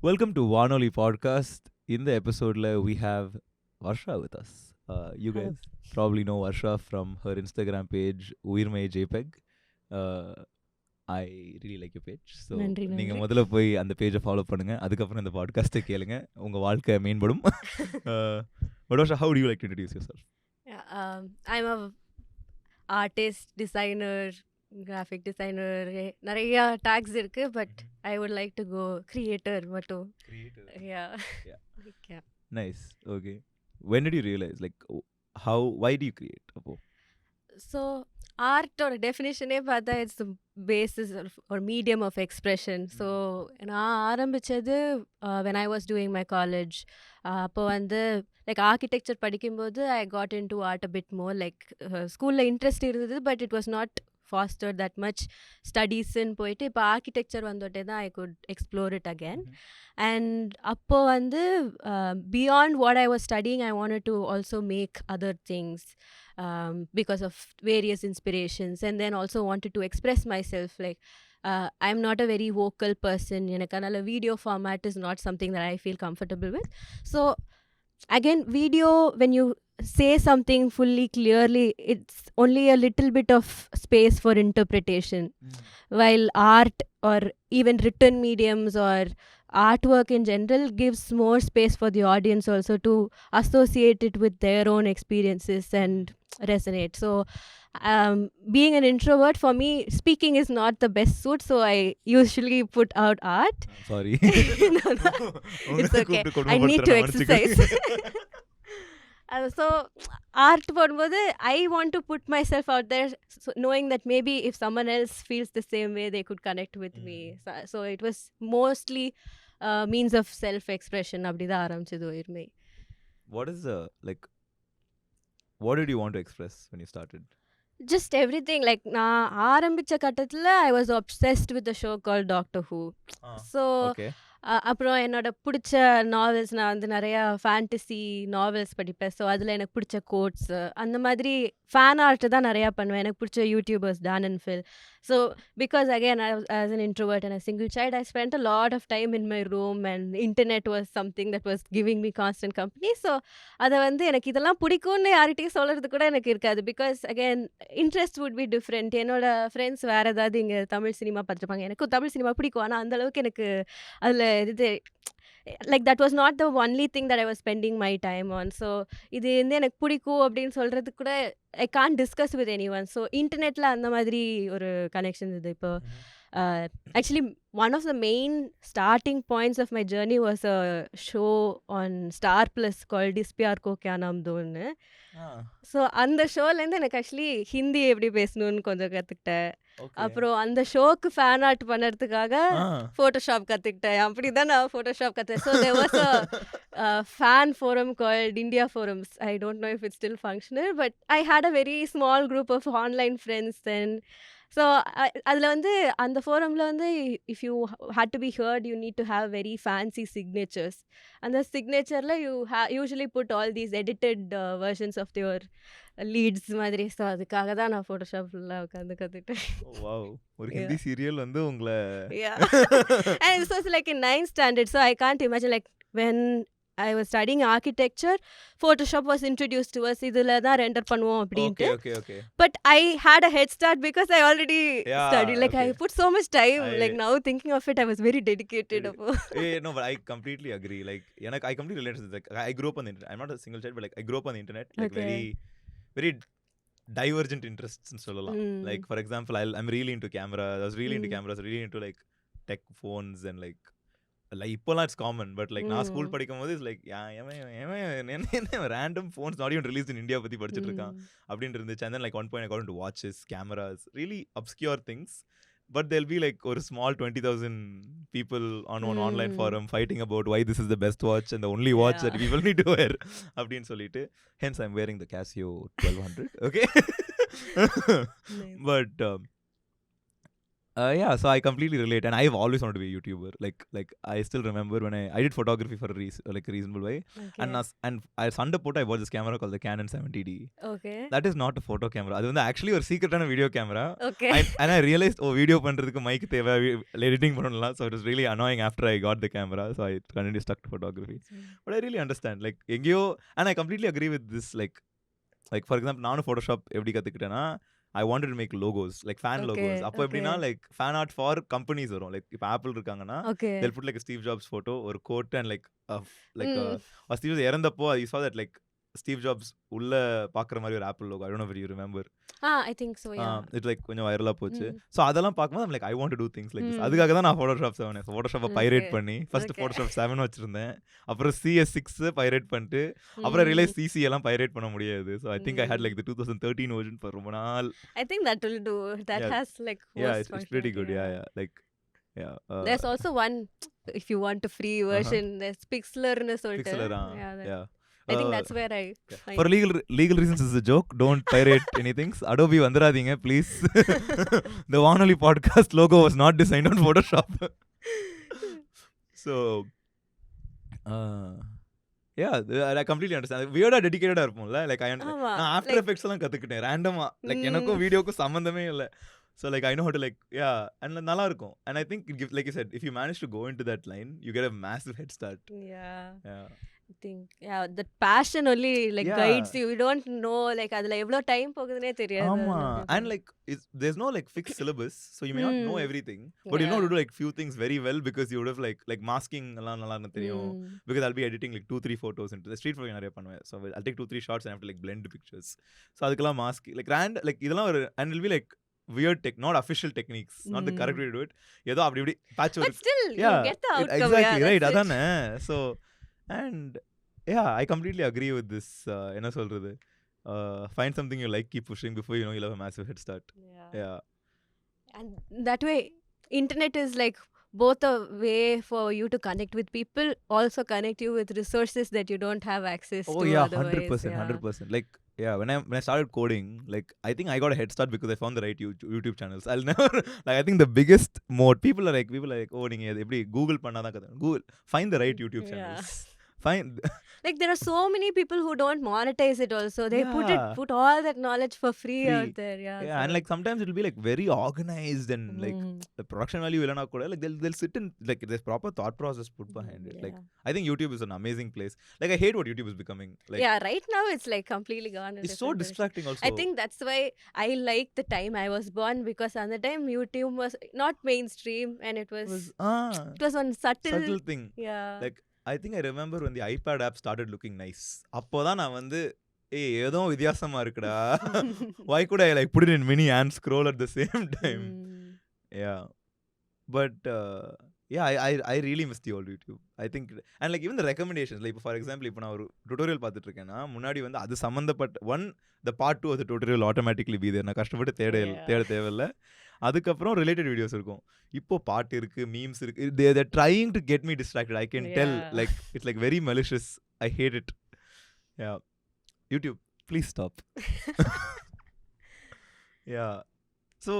Welcome to Vanoli Podcast. In the episode, we have Varsha with us. You Hello. guys probably know Varsha from her Instagram page, Uyirmei.jpg. Uh, I really like your page. So, நன்றி நீங்கள் நன்றி முதல்ல போய் அந்த பேஜை follow பண்ணுங்க. அதுக்கப்புறம் இந்த பாட்காஸ்ட்டை கேளுங்க. உங்கள் வாழ்க்கை மேம்படும். But Varsha, how do you like to introduce yourself? Yeah, I'm a artist, designer, graphic designer. நிறைய tags இருக்கு but I would like to go creator மட்டும். Creator. Yeah. Yeah. Yeah. Nice. Okay. When did you realize, why do you create? Appo? So art or definition பார்த்தா it's the basis or medium of expression. So நான் ஆரம்பிச்சது when I was doing my college. அப்போ வந்து like architecture படிக்கும்போது I got into art a bit more. Like ஸ்கூலில் interest இருந்தது but it was not foster that much ஸ்டடீஸ்ன்னு போயிட்டு இப்போ ஆர்கிடெக்சர் வந்துட்டே தான் I could explore it again. And அப்போ வந்து beyond what I was studying I wanted to also make other things because of various inspirations, and then also wanted to express myself. Like I'm not a very vocal person. Enakanaala video format is not something that I feel comfortable with. So again, video, when you say something fully clearly, it's only a little bit of space for interpretation, while art or even written mediums or artwork in general gives more space for the audience also to associate it with their own experiences and resonate. So being an introvert, for me speaking is not the best suit, so I usually put out art. Sorry. No, it's okay, I need to exercise. So art போடும்போது I want to put myself out there, so knowing that maybe if someone else feels the same way they could connect with me. So it was mostly means of self expression. அப்படிதான் ஆரம்பிச்சது உயிர்மை. What is what did you want to express when you started? Just everything. Like நான் ஆரம்பிச்ச கட்டத்துல I was obsessed with the show called Doctor Who. So Okay. அப்புறம் என்னோட பிடிச்ச novels, நான் வந்து நிறையா ஃபேண்டசி நாவல்ஸ் படிப்பேன். ஸோ அதில் எனக்கு பிடிச்ச கோட்ஸு அந்த மாதிரி ஃபேன் ஆர்ட் தான் நிறையா பண்ணுவேன். எனக்கு பிடிச்ச YouTubers Dan and Phil. So because again as an introvert and a single child, I spend a lot of time in my room and internet was something that was giving me constant company. ஸோ அதை வந்து எனக்கு இதெல்லாம் பிடிக்கும்னு யார்கிட்டையும் சொல்கிறது கூட எனக்கு இருக்காது. Because again interest would be different. என்னோட ஃப்ரெண்ட்ஸ் வேறு ஏதாவது இங்கே தமிழ் சினிமா பார்த்துருப்பாங்க, எனக்கும் தமிழ் சினிமா பிடிக்கும், ஆனால் அந்தளவுக்கு எனக்கு அதில் இது like that was not the only thing that I was spending my time on. So இது வந்து எனக்கு பிடிக்கும் அப்படின்னு சொல்கிறது கூட I can't discuss with any one. So இன்டர்நெட்டில் அந்த மாதிரி ஒரு கனெக்ஷன் இது. இப்போ actually one of the main starting points of my journey was a show on Star Plus called Is Pyar Ko Kya Naam Do ன்னு. So அந்த ஷோலேருந்து எனக்கு actually Hindi எப்படி பேசணும்னு கொஞ்சம் கற்றுக்கிட்டேன். அப்புறம் அந்த ஷோக்கு ஃபேன் ஆர்ட் பண்ணுறதுக்காக ஃபோட்டோஷாப் கற்றுக்கிட்டேன். அப்படி தான் நான் ஃபோட்டோஷாப் கற்றுட்டேன். So there was a fan forum called India Forums. I don't know if it's still functional, but I had a very small group of online friends then. So அதில் வந்து அந்த ஃபோரமில் வந்து if you had to be heard you need to have very fancy signatures. அந்த சிக்னேச்சரில் you usually put all these edited versions of your leads மாதிரி. So அதுக்காக தான் நான் ஃபோட்டோஷாப் ஃபுல்லாக உட்காந்து கற்றுக்கிட்டேன். ஒரு ஹிந்தி சீரியல் வந்து உங்களை and this was like in 9th standard, so I can't imagine like when I was studying architecture, Photoshop was introduced to us. இதுல தான் ரெண்டர் பண்ணுவோம் அப்படின்ட்டு. Okay. But I had a head start because I already studied. Like okay. I put so much time. Like now thinking of it, I was very dedicated. No, but I completely agree. Like I completely relate to this. Like I grew up on the internet. I'm not a single child, but like I grew up on the internet. Like Okay. very divergent interests and சொல்லலாம். Like for example, I'm really into cameras. I was really into cameras, really into like tech phones and like இப்போலாம் it's common. But like நான் school படிக்கும் போது it's like random phones not even release in India பற்றி படிச்சுட்டு இருக்கான் அப்படின்னு இருந்துச்சு. And then like one point I got into watches, cameras, really obscure things. But there'll be like ஒரு small 20,000 people on one online forum fighting about why this is the best watch and the only watch that people need to wear அப்படின்னு சொல்லிட்டு. Hence I'm wearing the Casio 1200. Okay. But Yeah, so I completely relate, and I've always wanted to be a YouTuber. Like I still remember when I did photography for a reasonable way, and Okay. I Sunday put I bought this camera called the Canon 70D. Okay. That is not a photo camera. அது வந்து actually ஒரு சீக்ரெட்டான video camera. Okay. And I realized video பண்றதுக்கு mic தேவை, editing பண்ணலாம். So it was really annoying after I got the camera. So I continued stuck to photography. But I really understand. Like எங்கேயோ, and I completely agree with this. Like for example, நானும் Photoshop எப்படி கத்துக்கிட்டேன்னா, I wanted to make logos, like fan Okay. logos. அப்போ எப்படின்னா Okay. like fan art for companies வரும். Like இப்போ Apple இருக்காங்கன்னா, Okay. they'll put like a Steve Jobs photo, ஒரு coat and like Mm. Steve Jobs இறந்தப்போ you saw that like Steve Jobs உள்ள பாக்குற மாதிரி ஒரு Apple logo. I don't know if you remember. I think so, yeah. It's like கொஞ்சம் வைரலா போச்சு. So அதெல்லாம் பார்க்கும்போது I'm like I want to do things like this. Mm. அதுக்காக தான் நான் Photoshop 7 Photoshop பைரேட் Okay. பண்ணி ஃபர்ஸ்ட் Okay. Photoshop 7 வச்சிருந்தேன். அப்புறம் CS6 பைரேட் பண்ணிட்டு அப்புறம் ரியலைஸ் CC எல்லாம் பைரேட் பண்ண முடியாது. So I think I had like the 2013 version for ரொம்ப நாள். I think that will do. That Yeah. has like Yeah, worst it's pretty good. functionality, Yeah. Like yeah. There's also one, if you want a free version, there's Pixlr-னு சொல்லிட்டு. Pixlr. Yeah. Yeah. I think that's where I find. For legal reasons is a joke. Don't pirate anything. Adobe வந்துராதீங்க please. The Vanoli podcast logo was not designed on Photoshop. So yeah, I completely understand. Weird dedicated இருப்போம்ல. Like ஆமா. நான் After Like, Effects எல்லாம் கத்துக்கிட்டேன் randomly. Like எனக்கும் வீடியோக்கும் சம்பந்தமே இல்ல. So like I know how to like and நல்லா இருக்கும். And I think like you said, if you manage to go into that line, you get a massive head start. yeah. I think the passion only like Yeah. guides you. You don't know like அதுல எவ்வளவு time போகுதுன்னே தெரியாது. ஆமா. And like there's no like fixed syllabus, so you may not know everything, but you know how to do like few things very well because you would have like masking எல்லாம் நல்லா தெரியும். Because I'll be editing like 2-3 photos into the street photography நிறைய பண்ணுவேன். So I'll take 2-3 shots and I have to like blend the pictures. So அதுக்கெல்லாம் mask like like இதெல்லாம் ஒரு, and it'll be like weird not official techniques, not the correct way to do it. ஏதோ அப்படி இப்படி patch But work. still you get the outcome. Exactly, right. That's it. அதானே. So and yeah, I completely agree with this. என்ன சொல்றது, find something you like, keep pushing before you know you'll have a massive head start. Yeah. And that way internet is like both a way for you to connect with people, also connect you with resources that you don't have access to otherwise. 100%. Like when I started coding, like I think I got a head start because I found the right YouTube channels. I'll never like I think the biggest mode people are like oh நீங்க எப்படி Google பண்ணாதான் கத்துக்கணும். Google, find the right YouTube channels. Find like there are so many people who don't monetize it also. They put all that knowledge for free out there. Yeah, and like sometimes it'll be like very organized and like the production value illana kuda like they'll sit in like there's proper thought process put behind it. Like I think YouTube is an amazing place. Like I hate what YouTube is becoming. Like right now it's like completely gone. It's so distracting also. I think that's why I like the time I was born, because at the time YouTube was not mainstream and it was one subtle thing. Yeah. Like I think I remember when the iPad app started looking nice. அப்போதான் நான் வந்து ஏதோ வித்தியாசமா இருக்குடா. Why could I like put it in mini and scroll at the same time? Yeah. But I really miss the old YouTube. I think, and like even the recommendations, like for example இப்போ நான் ஒரு tutorial பார்த்துட்டு இருக்கேன்னா முன்னாடி வந்து அது சம்பந்தப்பட்ட the part 2 of the tutorial automatically be there. நான் கஷ்டப்பட்டு தேட தேவையில்ல. அதுக்கப்புறம் ரிலேட்டட் வீடியோஸ் இருக்கும். இப்போ பாட்டு இருக்கு, மீம்ஸ் இருக்கு. They're trying to get me distracted. I can tell. Like it's like very malicious. I hate it. Yeah. YouTube, please stop. Yeah. So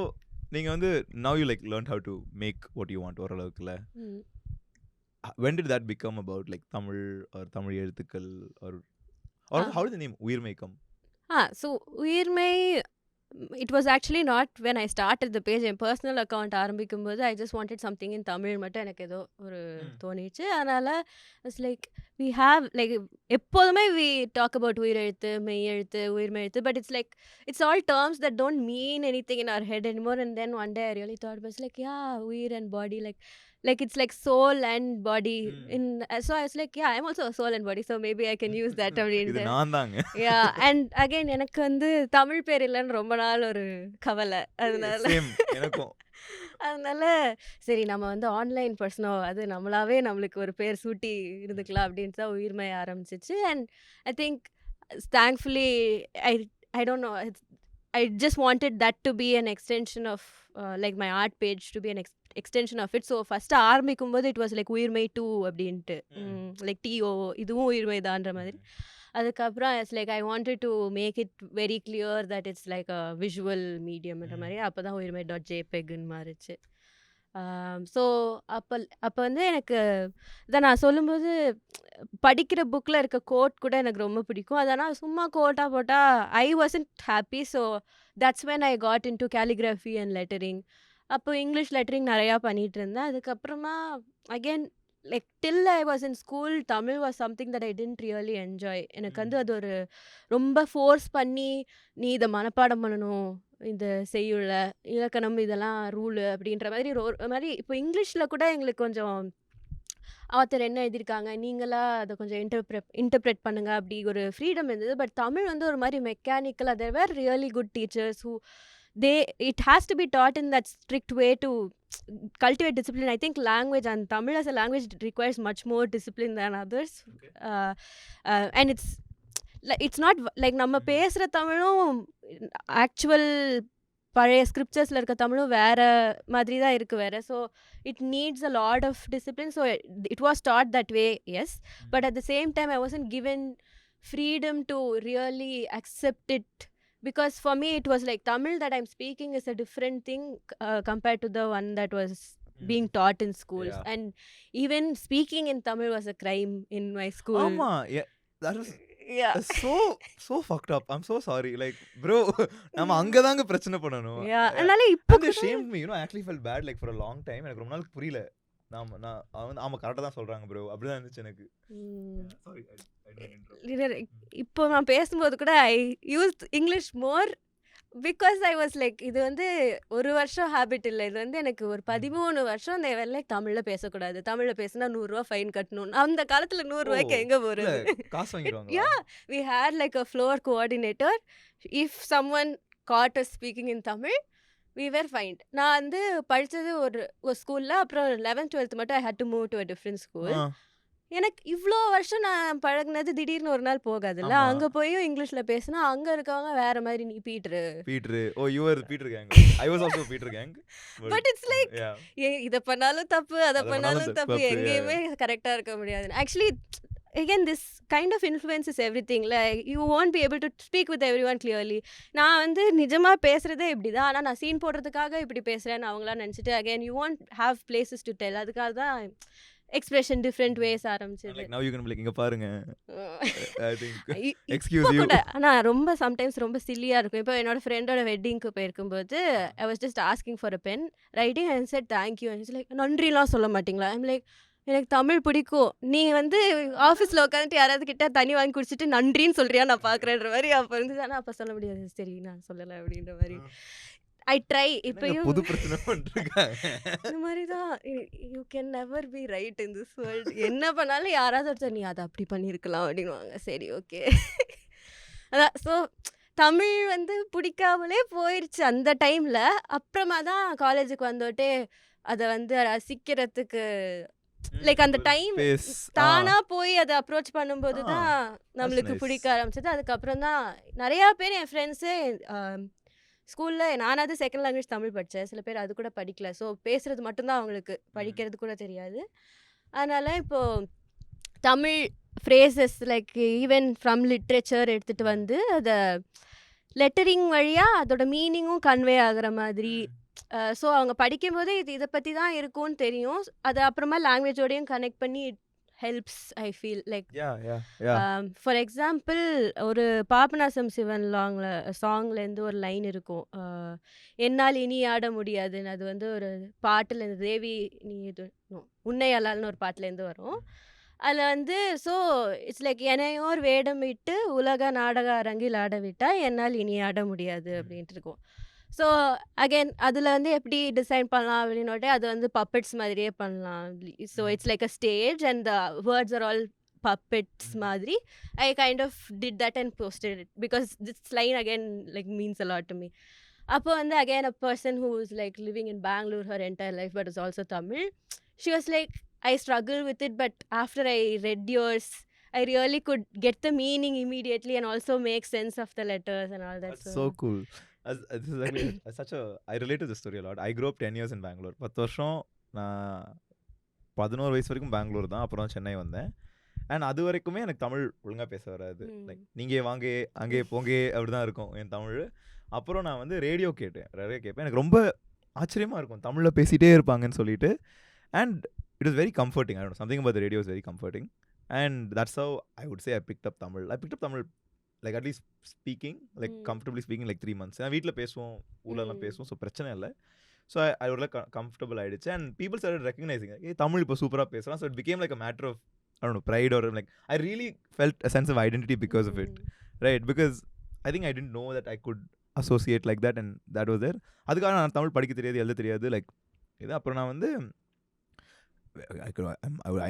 நீங்க வந்து now you like learned how to make what you want ஓரளவுக்குல. When did that become about like Tamil or Tamil எழுத்துக்கள் or how did the name Uyirmei come? So Uyirmei, it was actually not when I started the page. N personal account ஆரம்பிக்கும்போது I just wanted something in Tamil மட்டும் எனக்கு ஏதோ ஒரு தோணிச்சு. அதனால it's like we have like எப்போதுமே we talk about உயிரெழுத்து, மெய்யெழுத்து, உயிர்மெழுத்து, but it's like it's all terms that don't mean anything in our head anymore. And then one day I really thought it was like உயிர் and body, like it's like soul and body in so I was like I'm also a soul and body, so maybe I can use that இது நான் தாங்க. and again எனக்கு வந்து தமிழ் பேர் இல்லைன்னு ரொம்ப நாள் ஒரு கவலை. அதனால சரி நம்ம வந்து ஆன்லைன் பர்சனோ அது நம்மளாவே நம்மளுக்கு ஒரு பேர் சூட்டி இருந்துக்கலாம் அப்படின்னு தான் உயிர்மை ஆரம்பிச்சிச்சு. And I think thankfully I don't know, I just wanted that to be an extension of like my art page to be an extension of it. So first ஆரம்பிக்கும் போது இட் வாஸ் லைக் உயிர்மை 2 அப்படின்ட்டு, like DO இதுவும் உயிர்மை தான்ற மாதிரி. அதுக்கப்புறம் it's like I wanted to make it very clear that it's like a visual மீடியம்ன்ற மாதிரி. அப்போ தான் Uyirmei.jpgன்னு மாறிச்சு. ஸோ அப்போ வந்து எனக்கு இதை நான் சொல்லும்போது படிக்கிற புக்கில் இருக்க கோட் கூட எனக்கு ரொம்ப பிடிக்கும். அதனால் சும்மா கோட்டாக போட்டால் I wasn't happy. So that's when I got in to calligraphy and lettering. அப்போ இங்கிலீஷ் லெட்டரிங் நிறையா பண்ணிகிட்டு இருந்தேன். அதுக்கப்புறமா again like till I was in school Tamil was something that I didn't really enjoy. எனக்கு வந்து அது ஒரு ரொம்ப ஃபோர்ஸ் பண்ணி நீ இதை மனப்பாடம் பண்ணணும், இந்த செய்யுள்ள இலக்கணம் இதெல்லாம் ரூலு அப்படின்ற மாதிரி மாதிரி இப்போ இங்கிலீஷில் கூட எங்களுக்கு கொஞ்சம் ஆத்தர் என்ன எழுதியிருக்காங்க நீங்களா அதை கொஞ்சம் இன்டர்பிரேட் பண்ணுங்க அப்படி ஒரு ஃப்ரீடம் இருந்தது. பட் தமிழ் வந்து ஒரு மாதிரி mechanical. There were really good teachers who it has to be taught in that strict way to cultivate discipline. I think language and Tamil as a language requires much more discipline than others. And it's not like நம்ம பேசுகிற தமிழும் actual பழைய ஸ்கிரிப்சர்ஸில் இருக்க தமிழும் வேறு மாதிரி தான் இருக்குது வேறு. So it needs a lot of discipline. So it was taught that way, yes. But at the same time I wasn't given freedom to really accept it. Because for me it was like Tamil that I'm speaking is a different thing compared to the one that was being taught in schools. And even speaking in Tamil was a crime in my school. That was so fucked up. I'm so sorry. Like bro, நம்ம அங்கதாங்க பிரச்சனை பண்ணனும். அதனால இப்போ they shamed me, I actually felt bad like for a long time. எனக்கு ரொம்ப நாள் புரியல. ஆமா கரெக்டாக தான் சொல்கிறாங்க ப்ரோ, அப்படிதான் இருந்துச்சு எனக்கு. இப்போ நான் பேசும்போது கூட I use English more because I was like இது வந்து ஒரு வருஷம் ஹேபிட் இல்லை, இது வந்து எனக்கு ஒரு 13 வருஷம் இந்த வேலை தமிழில் பேசக்கூடாது, தமிழில் பேசினா 100 ரூபா ஃபைன் கட்டணும். அந்த காலத்தில் 100 ரூபாய்க்கு எங்கே போகிறது? காசு வாங்கிடுவாங்க. Yeah we had like a floor coordinator. If someone caught us speaking in Tamil we were fined. நான் வந்து படித்தது ஒரு ஸ்கூலில், அப்புறம் 11th 12th மட்டும் I had to move to a different school. எனக்கு இவ்வளோ வருஷம் நான் பழகினது திடீர்னு ஒரு நாள் போகாதுல்ல. அங்கே போயும் இங்கிலீஷில் பேசினா அங்கே இருக்கவங்க வேற மாதிரி, நீ peter oh you are peter gang, I was also peter gang. But it's like இதை பண்ணாலும் தப்பு அதை பண்ணாலும் தப்பு, எங்கேயுமே கரெக்டாக இருக்க முடியாது. Actually again this kind of influences everything. Like you won't be able to speak with everyone clearly. நான் வந்து நிஜமா பேசுறதே இப்படி தான், ஆனால் நான் சீன் போடுறதுக்காக இப்படி பேசுகிறேன்னு அவங்களாம் நினச்சிட்டு again you won't have places to tell. அதுக்காக தான் எக்ஸ்பிரஷன் டிஃப்ரெண்ட் வேஸ் ஆரம்பிச்சது. like now you can be like இங்க பாருங்க I think excuse you. ஆனால் ரொம்ப சம்டைம்ஸ் ரொம்ப சில்லியாக இருக்கும். இப்போ என்னோட ஃப்ரெண்டோட வெட்டிங்க்கு போயிருக்கும்போது I was just asking for a pen writing and said thank you and it's like நன்றிலாம் சொல்ல மாட்டிங்களா? I'm like எனக்கு தமிழ் பிடிக்கும், நீ வந்து ஆஃபீஸில் உட்காந்துட்டு யாராவது கிட்ட தண்ணி வாங்கி குடிச்சிட்டு நன்றின்னு சொல்கிறியா நான் பார்க்குறேன்ற மாதிரி அப்போ இருந்து. ஆனால் அப்போ சொல்ல முடியாது, சரி நான் சொல்லலை அப்படின்ற மாதிரி. I try. இப்பயும் புது பிரச்சனை பண்ணிருக்கேன் இந்த மாதிரி தான். You can never be right in this world. என்ன பண்ணாலும் யாராவது ஒருத்தர் நீ அதை அப்படி பண்ணியிருக்கலாம் அப்படின்வாங்க. சரி ஓகே. அதான் ஸோ தமிழ் வந்து பிடிக்காமலே போயிடுச்சு அந்த டைமில். அப்புறமா தான் காலேஜுக்கு வந்தோட்டே அதை வந்து ரசிக்கிறதுக்கு லைக் அந்த டைம் தானா போய் அதை அப்ரோச் பண்ணும்போது தான் நம்மளுக்கு பிடிக்க ஆரம்பிச்சது. அதுக்கப்புறம் தான் நிறையா பேர் என் ஃப்ரெண்ட்ஸே ஸ்கூலில், நானாவது செகண்ட் லாங்குவேஜ் தமிழ் படித்தேன், சில பேர் அது கூட படிக்கல. ஸோ பேசுகிறது மட்டும்தான் அவங்களுக்கு, படிக்கிறது கூட தெரியாது. அதனால் இப்போது Tamil phrases like even from literature எடுத்துகிட்டு வந்து அதை லெட்டரிங் வழியாக அதோட மீனிங்கும் கன்வே ஆகிற மாதிரி. ஸோ அவங்க படிக்கும்போதே இதை பற்றி தான் இருக்கும்னு தெரியும். அது அப்புறமா லாங்குவேஜோடையும் கனெக்ட் பண்ணி it helps I feel like. For example ஒரு பாபநாசம் சிவன் சாங்லேருந்து ஒரு லைன் இருக்கும், என்னால் இனி ஆட முடியாதுன்னு. அது வந்து ஒரு பாட்டில் இந்த தேவி நீ இது உன்னையலால்னு ஒரு பாட்டிலேருந்து வரும். அதில் வந்து ஸோ இட்ஸ் லைக் என்னையோர் வேடம் விட்டு உலக நாடக அரங்கில் ஆட விட்டால் என்னால் இனி ஆட முடியாது அப்படின்ட்டு இருக்கும். ஸோ அகெயின் அதில் வந்து எப்படி டிசைன் பண்ணலாம் அப்படின்னோடே அது வந்து பப்பெட்ஸ் மாதிரியே பண்ணலாம். So it's like a stage and the words are all puppets மாதிரி. I kind of did that and posted it because this line again like means a lot to me. அப்போ வந்து again a person who is like living in Bangalore her entire life but is also Tamil, she was like I struggle with it but after I read yours I really could get the meaning immediately and also make sense of the letters and all that. That's so cool. This is actually such a I relate to this story a lot. I grew up 10 years in Bangalore. 10 வருஷம் நான் 11 வயசு வரைக்கும் பெங்களூர் தான். அப்புறம் சென்னை வந்தேன். And அது வரைக்குமே எனக்கு தமிழ் ஒழுங்காக பேச வராது. லைக் நீங்கள் வாங்க அங்கே போங்க அப்படி தான் இருக்கும் என் தமிழ். அப்புறம் நான் வந்து ரேடியோ கேட்பேன். எனக்கு ரொம்ப ஆச்சரியமாக இருக்கும் தமிழில் பேசிகிட்டே இருப்பாங்கன்னு சொல்லிட்டு. And it is very comforting. I don't know, something about the radio is very comforting. And that's how I would say I picked up Tamil. Like at least speaking, like comfortably speaking like 3 months. ஏன்னா வீட்டில் பேசுவோம், ஊர்லலாம் பேசுவோம், so பிரச்சனை இல்லை. So I ஒரு comfortable ஆகிடுச்சு. And people started recognising Tamil இப்போ சூப்பராக பேசலாம். So it became like a matter of I don't know, pride, or like I really felt a sense of identity because of it, right? Because I think I didn't know that I could associate like that, and that was there. அதுக்காக நான் தமிழ் படிக்க தெரியாது, எழுத தெரியாது, like இது. அப்புறம் நான் வந்து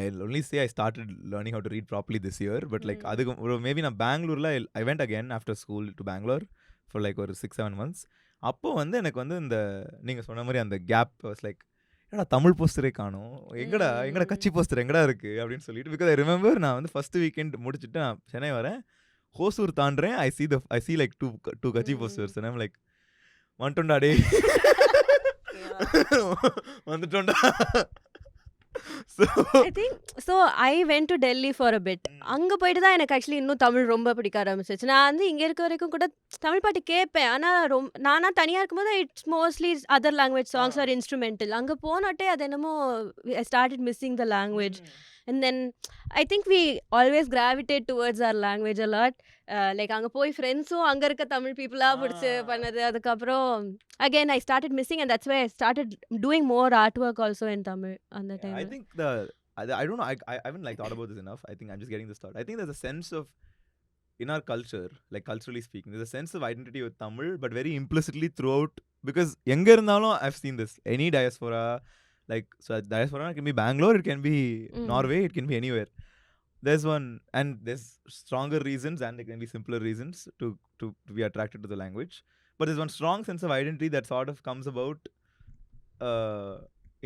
I'll only say I started learning how to read properly this year, but like அதுக்கு மேபி நான் பெங்களூரில் I went again after school to Bangalore for like ஒரு 6-7 months. அப்போ வந்து எனக்கு வந்து இந்த நீங்கள் சொன்ன மாதிரி அந்த கேப் வாஸ் லைக், ஏடா தமிழ் போஸ்டரே காணும், எங்கடா கட்சி போஸ்டர் எங்கடா இருக்குது அப்படின்னு சொல்லிட்டு. பிகாஸ் ஐ ரிமெம்பர் நான் வந்து ஃபர்ஸ்ட் வீக்கெண்ட் முடிச்சுட்டு நான் சென்னை வரேன், ஹோசூர் தாண்டுறேன், ஐ see like two கட்சி போஸ்டர்ஸ். and I'm like, வந்துட்டோண்டா டே, வந்துட்டோண்டா. I went to Delhi for a bit. அங்கே போயிட்டு தான் எனக்கு ஆக்சுவலி இன்னும் தமிழ் ரொம்ப பிடிக்க ஆரம்பிச்சிச்சு. நான் வந்து இங்கே இருக்க வரைக்கும் கூட தமிழ் பாட்டு கேட்பேன், ஆனால் நானாக தனியாக இருக்கும்போது it's mostly other language songs are instrumental. அங்கே போனோட்டே அது என்னமோ I started missing the language. And then I think we always gravitate towards our language a lot. Like அங்கே போய் ஃப்ரெண்ட்ஸும் அங்கே இருக்க தமிழ் பீப்புளாக பிடிச்சி பண்ணது. அதுக்கப்புறம் again I started missing, and that's why I started doing more artwork also in Tamil on the time. I think I don't know, I haven't like thought about this enough. I think I'm just getting this thought. I think there's a sense of, in our culture, like culturally speaking, there's a sense of identity with Tamil, but very implicitly throughout, because எங்க இருந்தாலும் I've seen this, any diaspora, like, so diaspora can be Bangalore, it can be Norway, it can be anywhere. There's one, and there's stronger reasons and there can be simpler reasons to be attracted to the language, but there's one strong sense of identity that sort of comes about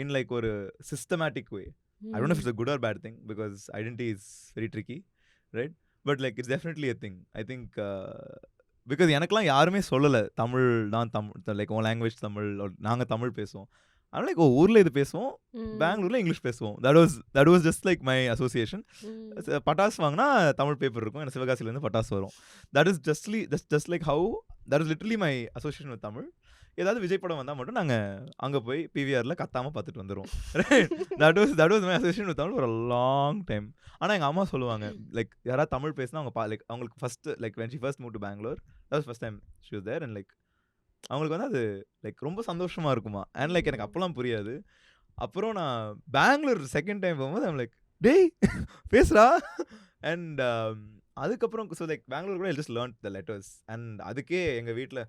in like a systematic way. I don't know if it's a good or bad thing, because identity is very tricky, right? But like it's definitely a thing. I think because எனக்கெல்லாம் யாருமே சொல்லலை தமிழ் தான், Tamil like உன் language Tamil, நாங்கள் தமிழ் பேசுவோம். ஆனால் like ஊரில் இது பேசுவோம், பெங்களூரில் இங்கிலீஷ் பேசுவோம். That was just like my association. பட்டாசு வாங்கினா தமிழ் பேப்பர் இருக்கும், எனக்கு சிவகாசிலேருந்து பட்டாசு வரும். That is just like how that is literally my association with Tamil. ஏதாவது விஜய் படம் வந்தால் மட்டும் நாங்கள் அங்கே போய் பிவிஆரில் கத்தாமல் பார்த்துட்டு வந்துடுவோம். That was my association with Tamil ஒரு லாங் டைம். ஆனால் எங்கள் அம்மா சொல்லுவாங்க, லைக் யாராவது தமிழ் பேசினா அவங்க லைக் அவங்களுக்கு first like when she first moved to Bangalore, that was first time she was there, and like அவங்களுக்கு வந்து அது லைக் ரொம்ப சந்தோஷமாக இருக்குமா. அண்ட் லைக் எனக்கு அப்போலாம் புரியாது. அப்புறம் நான் பெங்களூர் செகண்ட் டைம் போகும்போது I'm like, டேய் பேசுகிறா. அண்ட் அதுக்கப்புறம் ஸோ லைக் பெங்களூர் கூட just learn the letters. And அதுக்கே எங்கள் வீட்டில்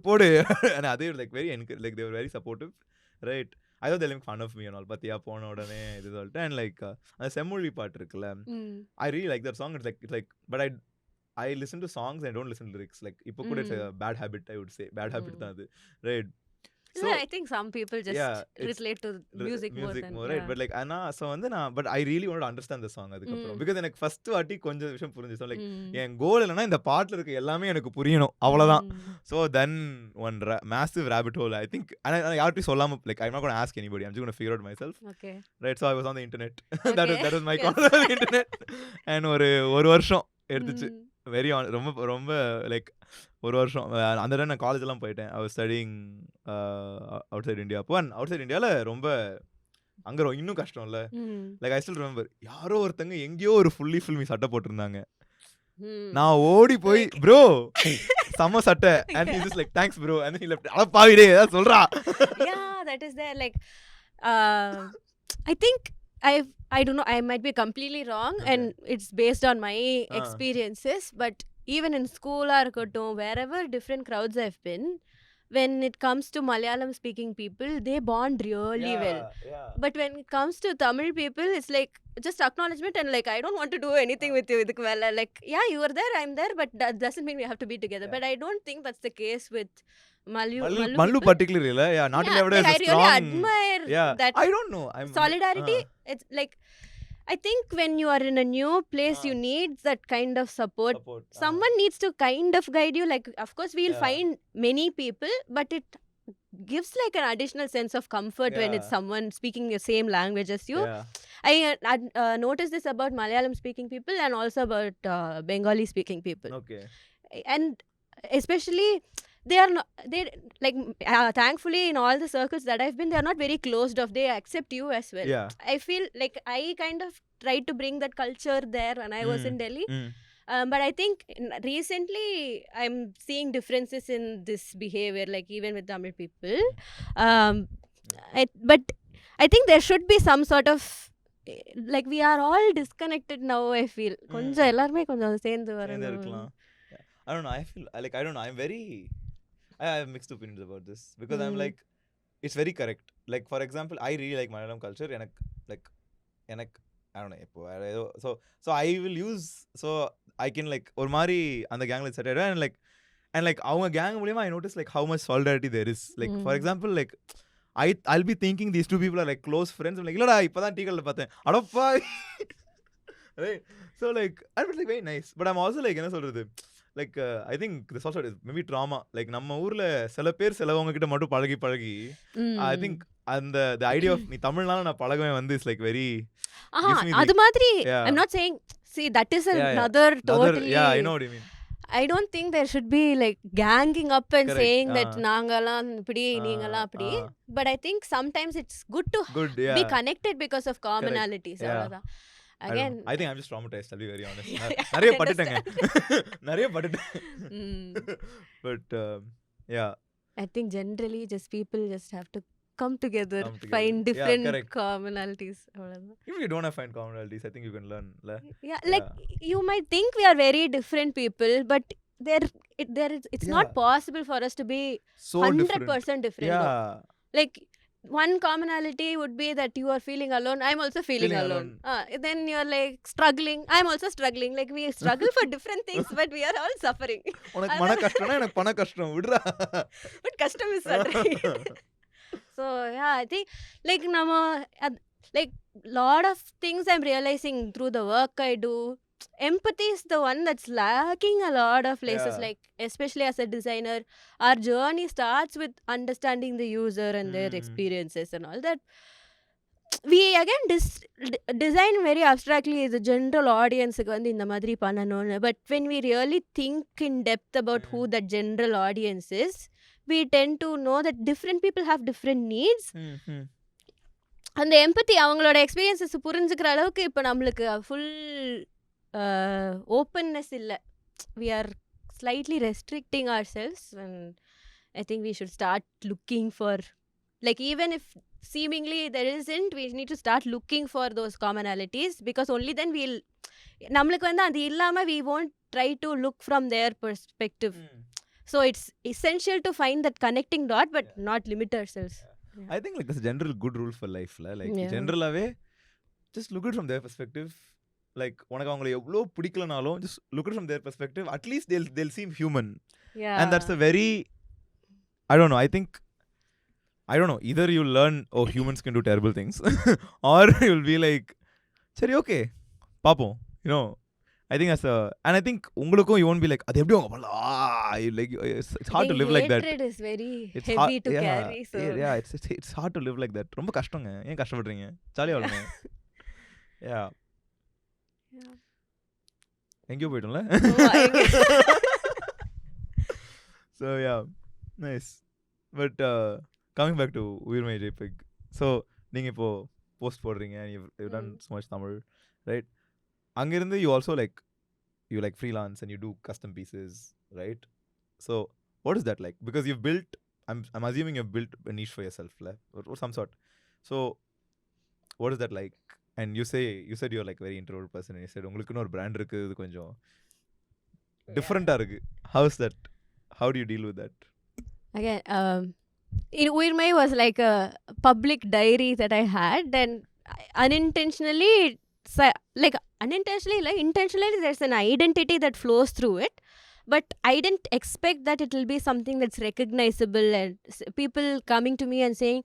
போடு அண்ட் அதே like like they were very supportive, right? I thought they'll make fun of me and all, பத்தியா போன உடனே இது சொல்லிட்டு. அண்ட் லைக் அந்த செம்மொழி பாட்டு இருக்குல்ல, I really like that song. It's like but I listen to songs and I don't listen to lyrics. Like இப்போ கூட it's a bad habit, I would say. Bad habit தான் அது, right? So I think some people just relate to music more than, right? But like ana so வந்து நான் but I really wanted to understand the song அதுக்கப்புறம், because எனக்கு first வாட்டி கொஞ்சம் விஷயம் புரிஞ்சுச்சு. So like என் கோல் என்னன்னா இந்த பாட்டுல இருக்க எல்லாமே எனக்கு புரியணும், அவ்வளவுதான். So then one massive rabbit hole, I think, and I யார்கிட்டயும் சொல்லாம, like I'm not going to ask anybody, I'm just going to figure out myself. Okay, right? So I was on the internet. that was my concept of internet. And ஒரு வருஷம் எடுத்துச்சு. Very ரொம்ப like ஒரு வருஷம். அந்த time நான் காலேஜெல்லாம் போயிட்டேன். I was studying outside India. அப்போ அவுட் சைட் இந்தியாவில் ரொம்ப அங்கே இன்னும் கஷ்டம் இல்லை. லைக் ஐ ஸ்டில் ரிமெம்பர், யாரோ ஒருத்தங்க எங்கேயோ ஒரு ஃபுல்லி ஃபில்மி சட்டை போட்டிருந்தாங்க. நான் ஓடி போய் ப்ரோ செம்ம சட்டை, and he just like thanks bro, and then he left. அட பாவிடே ஏதாவது சொல்றா. Yeah, that is there. Like I think I don't know, I might be completely wrong, and it's based on my experiences, but even in school or wherever different crowds I've been, when it comes to Malayalam speaking people, they bond really well. But when it comes to Tamil people, it's like just acknowledgement, and like I don't want to do anything with you. Like yeah, you are there, I'm there, but that doesn't mean we have to be together. But I don't think that's the case with Mallu particularly. Not like, I really admire that I don't know, solidarity. It's like I think when you are in a new place, you need that kind of support. Someone needs to kind of guide you. Like, of course, we'll find many people, but it gives like an additional sense of comfort when it's someone speaking the same language as you. I noticed this about Malayalam speaking people and also about Bengali speaking people. Okay. And especially they are not, they like thankfully in all the circles that I've been, they are not very closed off. They accept you as well. I feel like I kind of tried to bring that culture there when I was in Delhi. But I think recently I'm seeing differences in this behavior, like even with Tamil people. But I think there should be some sort of like we are all disconnected now. I feel கொஞ்சம் எல்லாருமே கொஞ்சம் சேர்ந்து வரணும். I don't know. I feel like, I don't know. I have mixed opinions about this because I'm like, it's very correct. Like, for example, I really like Malayalam culture. I don't know. So I will use, so I can like, or Mari and the gang like set and like our gang, I notice like how much solidarity there is. Like, for example, like, I'll be thinking these two people are like close friends. I'm like, illada, ipadan tea kalla paathen. Adappa. Right? So like, I was like very nice. But I'm also like, என்ன சொல்றது? Like, I think this also is maybe trauma. Like, நம்ம ஊர்ல சில பேர் சிலவங்க கிட்ட மட்டும் பழகி I think and the idea of நீ தமிழ்னால நான் பழகுவேன் வந்து is like very அது மாதிரி I'm not saying, see, that is another totally. Yeah, I know what you mean. I don't think there should be like ganging up and saying that நாங்கலாம் இப்படி நீங்கலாம் அப்படி. But I think sometimes it's good to be connected because of commonalities. Again, I think I'm just traumatized, I'll be very honest. நிறைய பட்டுட்டேங்க. But yeah, I think generally just people just have to come together. Find different commonalities. If you don't have find commonalities, I think you can learn. Like you might think we are very different people, but it's not possible for us to be so 100% different. Like, one commonality would be that you are feeling alone. I'm also feeling alone. Then you're like struggling. I'm also struggling. Like, we struggle for different things, but we are all suffering. உனக்கு மன கஷ்டம்னா எனக்கு பண கஷ்டம் விடுறா. But custom is suffering. So yeah, I think like like lot of things I'm realizing through the work I do. Empathy is the one that's lacking a lot of places. Like, especially as a designer, our journey starts with understanding the user and their experiences and all that. We again design very abstractly the general audience க்கு வந்து இந்த மாதிரி பண்ணணும்னு. But when we really think in depth about who that general audience is, we tend to know that different people have different needs. அந்த எம்பத்தி அவங்களோட experiences புரிஞ்சுக்கிற அளவுக்கு இப்போ நம்மளுக்கு full openness illa. We are slightly restricting ourselves, and I think we should start looking for, like, even if seemingly there isn't, we need to start looking for those commonalities, because only then we'll namukku vanda adu illama we won't try to look from their perspective. So it's essential to find that connecting dot, but not limit ourselves. I think like that's a general good rule for life, like generally just look at it from their perspective. Like, உனக்கு அவங்களை எவ்வளோ பிடிக்கலனாலும் just look at it from their perspective. At least they'll seem human. And that's a very, I don't know, I don't know, either you learn, oh, humans can do terrible things, or you'll be like, சரி, okay, பாப்போம், you know. I think that's and I think உங்களுக்கும் you won't be like, அது எப்படி அவங்க பண்ணலாம், like it's hard to live like that. Hatred is very heavy to carry. So yeah, it's hard to live like that. ரொம்ப கஷ்டங்க, ஏன் கஷ்டப்படுறீங்க, ஜாலியா வாழுங்க. எங்கேயோ போயிட்டோம்ல. So yeah, nice. But coming back to Uyirmei.jpg. So நீங்க இப்போ போஸ்ட் போடுறீங்க, you've done so much Tamil, right? அங்கிருந்து you also like, you like freelance and you do custom pieces, right? So what is that like? Because you've built, I'm assuming you've built a niche for yourself, or some sort. So what is that like? And you said you're like very introvert person, and you said உங்களுக்குன்னு ஒரு brand இருக்கு, இது கொஞ்சம் different-ஆ இருக்கு. How's that? How do you deal with that? Again, in Uyirmei was like a public diary that I had, and intentionally, there's an identity that flows through it. but I didn't expect that it will be something that's recognizable and people coming to me and saying,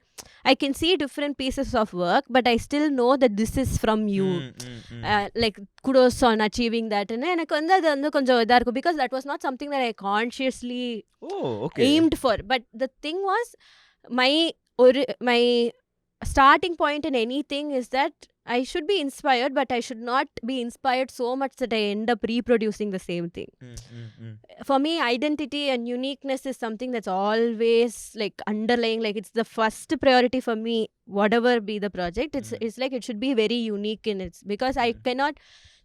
I can see different pieces of work, but I still know that this is from you. Like kudos on achieving that. And எனக்கு வந்து அது வந்து கொஞ்சம் இதா இருக்கும் because that was not something that I consciously aimed for. But the thing was, my starting point in anything is that I should be inspired, but I should not be inspired so much that I end up reproducing the same thing. For me, identity and uniqueness is something that's always like underlying, like it's the first priority for me, whatever be the project. It's like it should be very unique in its, because I cannot,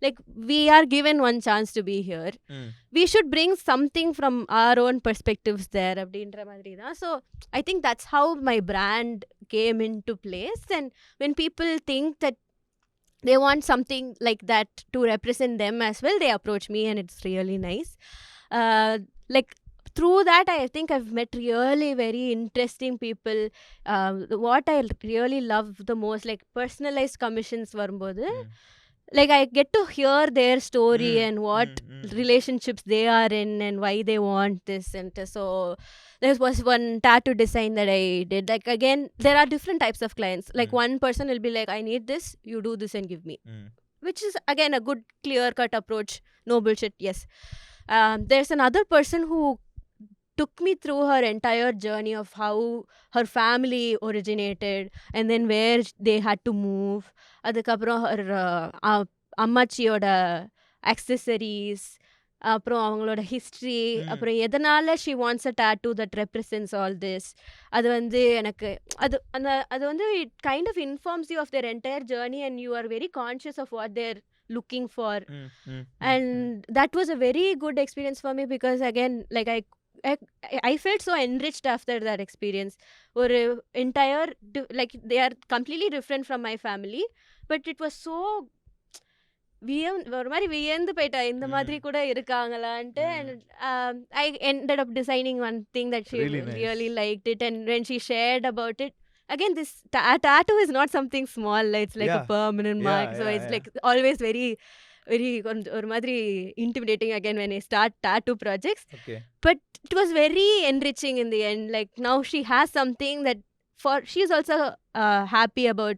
like, we are given one chance to be here. We should bring something from our own perspectives there அப்படின்ற மாதிரி தான். So I think that's how my brand came into place. And when people think that they want something like that to represent them as well, they approach me, and it's really nice. Like through that, I think I've met really very interesting people. What I really love the most, like personalized commissions varumbodhu, like I get to hear their story and what relationships they are in and why they want this. And so there was one tattoo design that I did. Like again, there are different types of clients. Like one person will be like, I need this, you do this and give me, which is again a good clear cut approach, no bullshit. Yes. There's another person who took me through her entire journey of how her family originated and then where they had to move. அதுக்கப்புறம் her அம்மாச்சியோட accessories, அப்புறம் அவங்களோட history, அப்புறம் எதனால she wants a tattoo that represents all this. அது வந்து எனக்கு அது வந்து it kind of informs you of their entire journey, and you are very conscious of what they're looking for. And that was a very good experience for me, because again, like I felt so enriched after that experience. Or entire like they are completely different from my family, but it was so ஒரு மாதிரி வியந்து போயிட்டா, இந்த மாதிரி கூட இருக்காங்களான்ட்டு. And I ended up designing one thing that she really liked it. And when she shared about it, again, this tattoo is not something small. It's like a permanent mark. So it's like always very ஒரு மாதிரி intimidating again when I start tattoo projects. But it was very enriching in the end. Like now she has something that she's also happy about,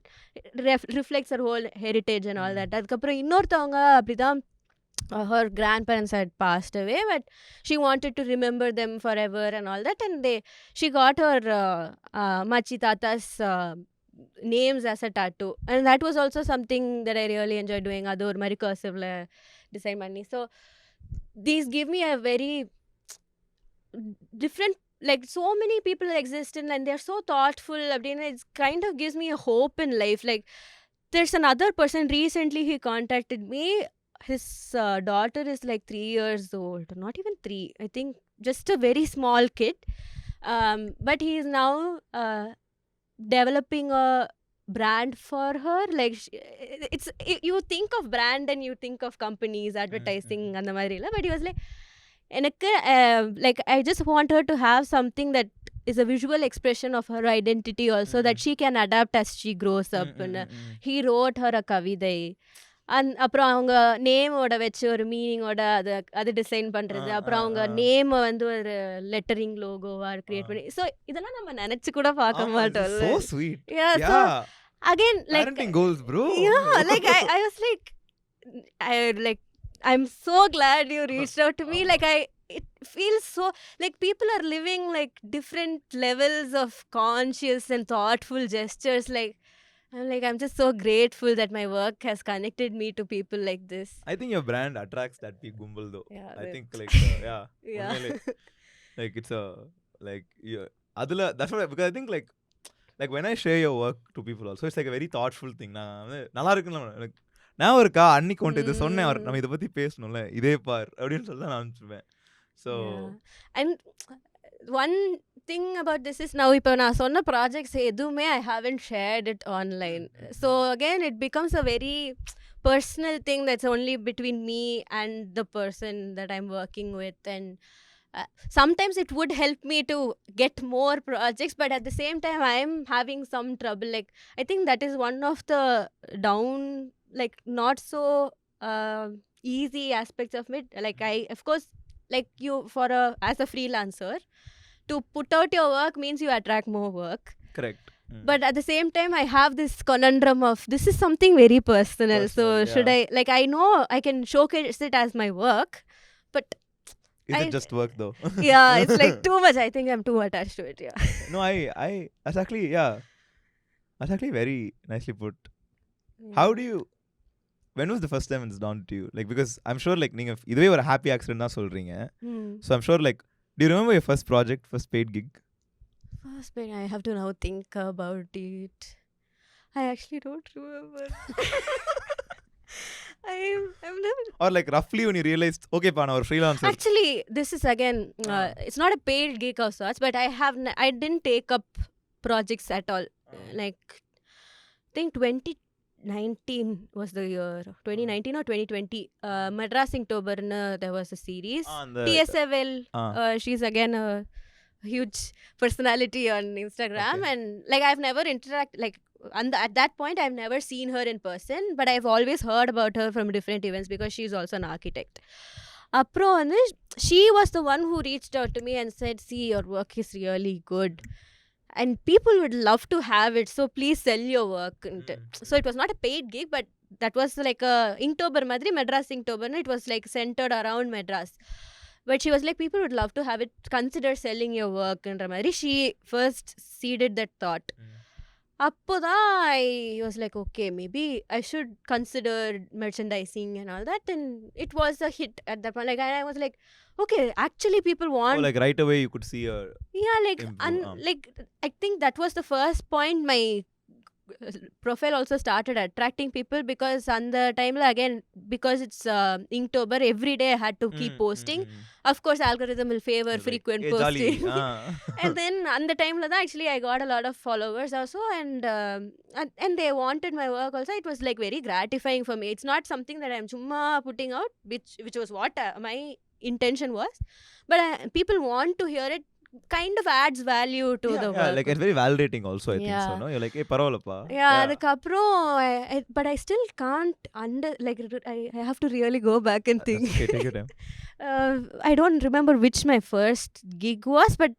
reflects her whole heritage and all that. அதுக்கப்புறம் இன்னொருத்தவங்க அப்படிதான், her grandparents had passed away, but she wanted to remember them forever and all that. And she got her machi tata's names as a tattoo, and that was also something that I really enjoyed doing. அது ஒரு மாதிரி கர்சிவ்ல design பண்ணி. So these give me a very different, like so many people exist in, and they're so thoughtful. It kind of gives me a hope in life. Like there's another person recently, he contacted me. His daughter is like 3 years old, not even 3, I think just a very small kid. But he is now developing a brand for her. Like it's you think of brand and you think of companies, advertising and the madrila, but he was like, எனக்கு like I just want her to have something that is a visual expression of her identity also, that she can adapt as she grows up. And he wrote her a கவிதை, அப்புறம் அவங்க நேமோட வச்சு ஒரு மீனிங்கோட அது design பண்றது, அப்புறம் அவங்க நேமை வந்து ஒரு லெட்டரிங் லோகோவா கிரியேட் பண்ணி. ஸோ இதெல்லாம் நம்ம நினைச்சு கூட பார்க்க மாட்டோம். So sweet. So again, like parenting goals, bro. Yeah, like I was like I'm so glad you reached out to me. Like it feels so like people are living like different levels of conscious and thoughtful gestures. Like I'm just so grateful that my work has connected me to people like this. I think your brand attracts that big gumbal though. Yeah, I think like yeah. Like it's a like adula, that's what because I think like when I share your work to people also, it's like a very thoughtful thing. நல்லா இருக்குன்னு நான் இருக்கா அன்னைக்கு கொண்டு இதை சொன்னேன், நம்ம இதை பத்தி பேசணும்ல, இதே பார் அப்படின்னு சொல்லி நான் அனுப்பிச்சுவேன். So and one thing about this is, now இப்போ நான் சொன்ன ப்ராஜெக்ட்ஸ் எதுவுமே I haven't shared it online. So again it becomes a very personal thing that's only between me and the person that I'm working with. And sometimes it would help me to get more projects, but at the same time I'm having some trouble. Like I think that is one of the not so easy aspects of it. Like I, of course, like as a freelancer, to put out your work means you attract more work. Correct. But at the same time, I have this conundrum of this is something very personal. So should I, like, I know I can showcase it as my work, but Is it just work though? yeah, it's like too much. I think I'm too attached to it. Yeah. No, that's actually very nicely put. How do you, when was the first time it's dawned to you? Like, because I'm sure like நீங்க இதுவே ஒரு happy accident தான் சொல்றீங்க. So I'm sure like, do you remember your first project, first paid gig? First paid, I have to now think about it. I actually don't remember. I'm never... Or like roughly when you realized, okay, pa, I'm a freelancer. Actually, this is again, it's not a paid gig of sorts, but I didn't take up projects at all. Like, I think 2019 was the year. 2019 or 2020. Madras Inktober, there was a series. TSL, she's again a huge personality on Instagram. And like, I've never interacted, like, at that point I've never seen her in person, but I've always heard about her from different events because she's also an architect. Apro, she was the one who reached out to me and said, see, your work is really good and people would love to have it, so please sell your work. So it was not a paid gig, but that was like a Inktober madri, Madras Inktober, it was like centered around Madras. But she was like, people would love to have it, consider selling your work. And she first seeded that thought. Appoda, I was like, okay, maybe I should consider merchandising and all that. And it was a hit at that point. Like, I was like, okay, actually people want... like right away you could see a... Yeah, like, like, I think that was the first point my profile also started attracting people, because on the time again, because it's Inktober, every day I had to keep posting. Of course, algorithm will favor frequent posting. And then on the time actually I got a lot of followers also, and they wanted my work also. It was like very gratifying for me. It's not something that I'm chumma putting out, which was what my intention was, but people want to hear it. Kind of adds value to the work. Like it's very validating also, I think so, no? You're like, hey, paravalappa. Adukapro, but I still can't I have to really go back and think. Okay, take your time. I don't remember which my first gig was, but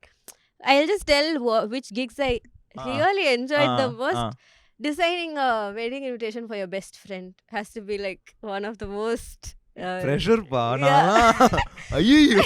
I'll just tell which gigs I really enjoyed the most. Designing a wedding invitation for your best friend has to be like one of the most pressure pa na ayyo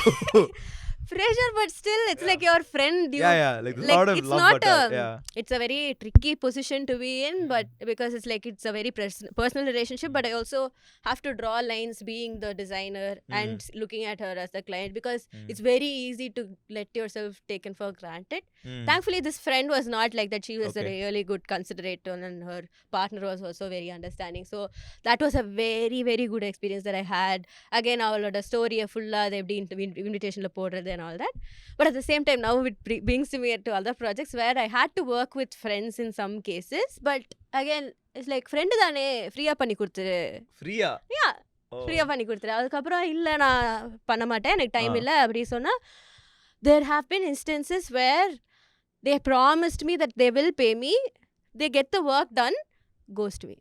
pressure, but still it's like your friend. Like there's a lot of it's love, not but it's a very tricky position to be in, but because it's like it's a very personal relationship, but I also have to draw lines being the designer and looking at her as the client, because it's very easy to let yourself taken for granted. Thankfully this friend was not like that. She was a really good considerator, and her partner was also very understanding. So that was a very very good experience that I had. Again, avaloda story full invitation la podradhu and all that. But at the same time, now it brings me to other projects where I had to work with friends in some cases. But again, it's like, friend தானே ஃப்ரீயா பண்ணி கொடுத்துரு. ஃப்ரீயா? Yeah, ஃப்ரீயா பண்ணி கொடுத்துரு. அதுக்கப்புறம் இல்லை நான் பண்ண மாட்டேன், எனக்கு டைம் இல்லை அப்படி சொன்னா, there have been instances where they promised me that they will pay me, they get the work done, ghost me.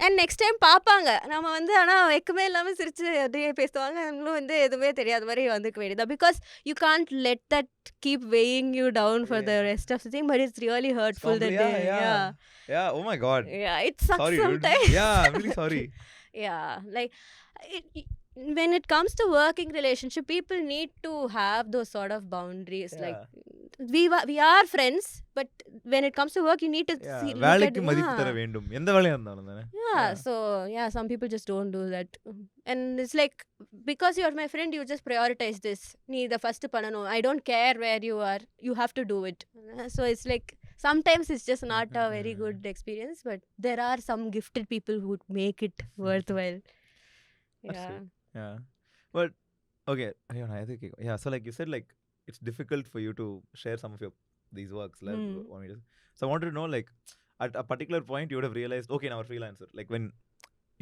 And next time பார்ப்பாங்க, நம்ம ஆனால் வெக்கமே இல்லாமல் சிரிச்சு அப்படியே பேசுவாங்க, நம்மளும் எதுவுமே தெரியாத மாதிரி வந்துக்க வேண்டியதான். Because you can't let that keep weighing you down for the rest of the thing, but it's really hurtful that day. Yeah, oh my god. Yeah, it sucks sometimes. Yeah, I'm really sorry. Yeah, like when it comes to working relationship, people need to have those sort of boundaries. Like we are friends, but when it comes to work, you need to see வேலைக்கு மதிப்பு தர வேண்டும், எந்த வேலையா இருந்தாலும் தானே. So some people just don't do that, and it's like, because you are my friend, you just prioritize this. நீ இத first பண்ணணும், I don't care where you are, you have to do it. So it's like, sometimes it's just not a very good experience, but there are some gifted people who make it worthwhile. Yeah, but okay, I think so like you said, like it's difficult for you to share some of these works. So I wanted to know, like at a particular point you would have realized, okay, now I'm a freelancer. Like when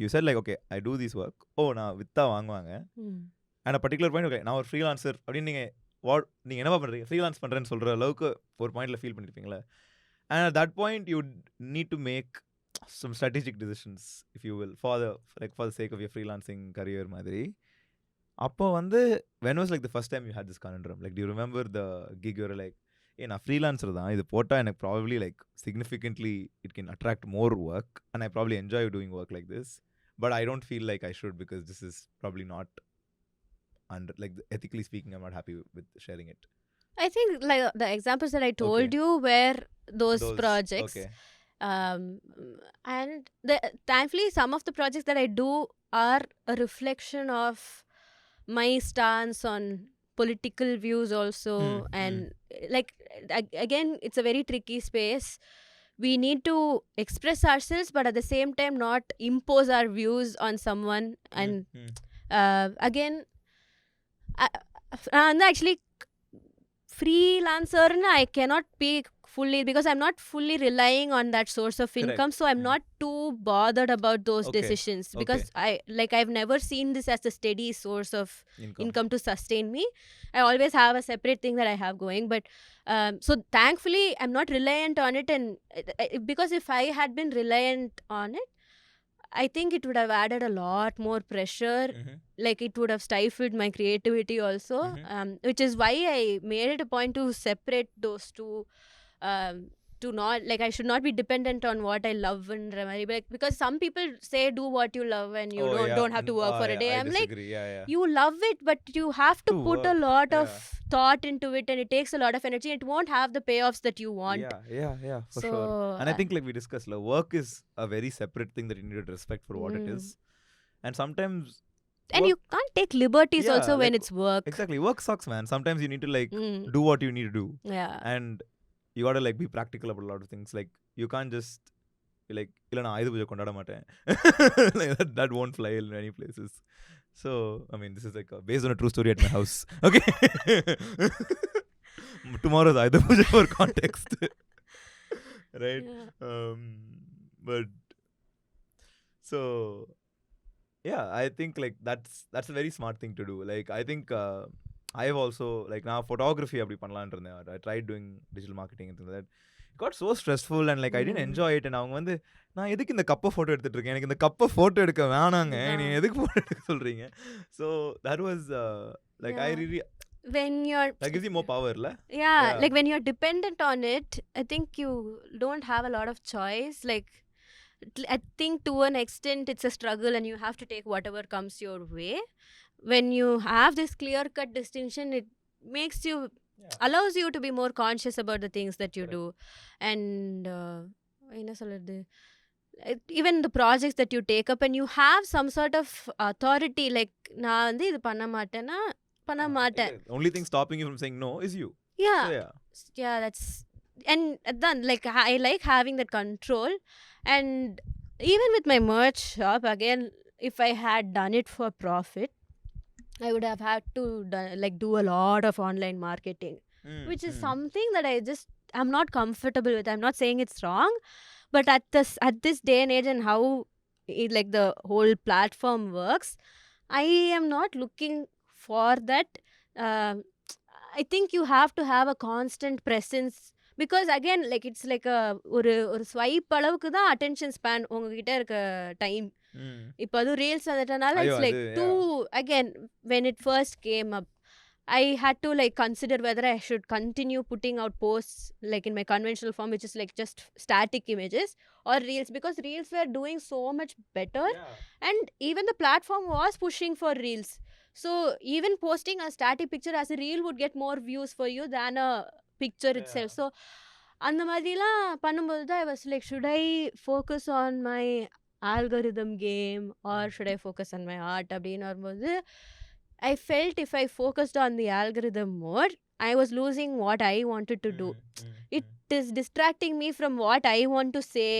you said like, okay, I do this work, na vitta vaanguvaanga, and a particular point, okay, now I'm a freelancer அப்படி நீங்க என்ன பண்றீங்க, freelance பண்றேன்னு சொல்ற அளவுக்கு ஒரு பாயிண்ட்ல feel பண்ணிருப்பீங்களா? And at that point you need to make some strategic decisions, if you will, for the sake of your freelancing career madri. அப்போ வந்து when was like the first time you had this conundrum? Like, do you remember the gig you were like, hey, நான் freelancer தான், இது போட்டா எனக்கு probably like significantly it can attract more work and I probably enjoy doing work like this, but I don't feel like I should because this is probably not under, like, ethically speaking, I'm not happy with sharing it. I think like the examples that I told Okay. you were those Those, projects. okay. And thankfully some of the projects that I do are a reflection of my stance on political views also. And like again, it's a very tricky space. We need to express ourselves, but at the same time not impose our views on someone. And again, actually freelancer I cannot be fully, because I'm not fully relying on that source of income. So I'm not too bothered about those decisions, because I've never seen this as a steady source of income to sustain me. I always have a separate thing that I have going, but so thankfully I'm not reliant on it. And because if I had been reliant on it, I think it would have added a lot more pressure. Like it would have stifled my creativity also. Which is why I made it a point to separate those two. To not, like, I should not be dependent on what I love and because some people say do what you love and you don't have to work for a day. I'm disagree. like, you love it, but you have to put a lot of thought into it, and it takes a lot of energy. It won't have the payoffs that you want. Yeah, for sure. And I think, like we discussed, like, work is a very separate thing that you need to respect for what it is. And sometimes and you can't take liberties also when it's work. Exactly. Work sucks, man. Sometimes you need to like do what you need to do. Yeah. And you gotta like be practical about a lot of things. Like you can't just be like, illa na ayudu puja kondada maten. Like that won't fly in many places. So I mean, this is like based on a true story at my house. Okay. Tomorrow's ayudu puja for context. Right? Yeah. But so yeah, I think like that's a very smart thing to do. Like I think I've also like now photography அப்படி பண்ணலாம்னு இருந்தேன். I tried doing digital marketing and things like that. It got so stressful and like I didn't enjoy it. And அவங்க வந்து, நான் எதுக்கு இந்த கப்பை photo எடுத்துட்டு இருக்கேன், எனக்கு இந்த கப்பை ஃபோட்டோ எடுக்க வேணாங்க, நீ எதுக்கு ஃபோட்டோ எடுக்க சொல்றீங்க. So that was like I really, when you're, that gives you more power, la? Yeah, like when you're dependent on it, I think you don't have a lot of choice. Like I think to an extent it's a struggle and you have to take whatever comes your way. When you have this clear-cut distinction, it makes you, allows you to be more conscious about the things that you do. And even the projects that you take up, and you have some sort of authority, like na வந்து இது பண்ண மாட்டேனா பண்ண மாட்டேன். Only thing stopping you from saying no is you. Yeah. So, yeah, that's, and then like I like having that control. And even with my merch shop, again, if I had done it for profit, I would have had to do a lot of online marketing, which is something that I'm not comfortable with. I'm not saying it's wrong, but at this day and age and how like the whole platform works, I am not looking for that. I think you have to have a constant presence, because again, like it's like ஒரு swipe அளவுக்கு தான் attention span உங்ககிட்ட இருக்க time. இப்போ அதுவும் reels வந்துட்டனால it's like too, again when it first came up, I had to like consider whether I should continue putting out posts like in my conventional form, which is like just static images, or reels, because reels were doing so much better. And even the platform was pushing for reels. So even posting a static picture as a reel would get more views for you than a picture itself. So அந்த மாதிரிலாம் பண்ணும்போது தான் I was like, should I focus on my algorithm game or should I focus on my art அப்படின்னு வரும்போது I felt if I focused on the algorithm more, I was losing what I wanted to do. It is distracting me from what I want to say.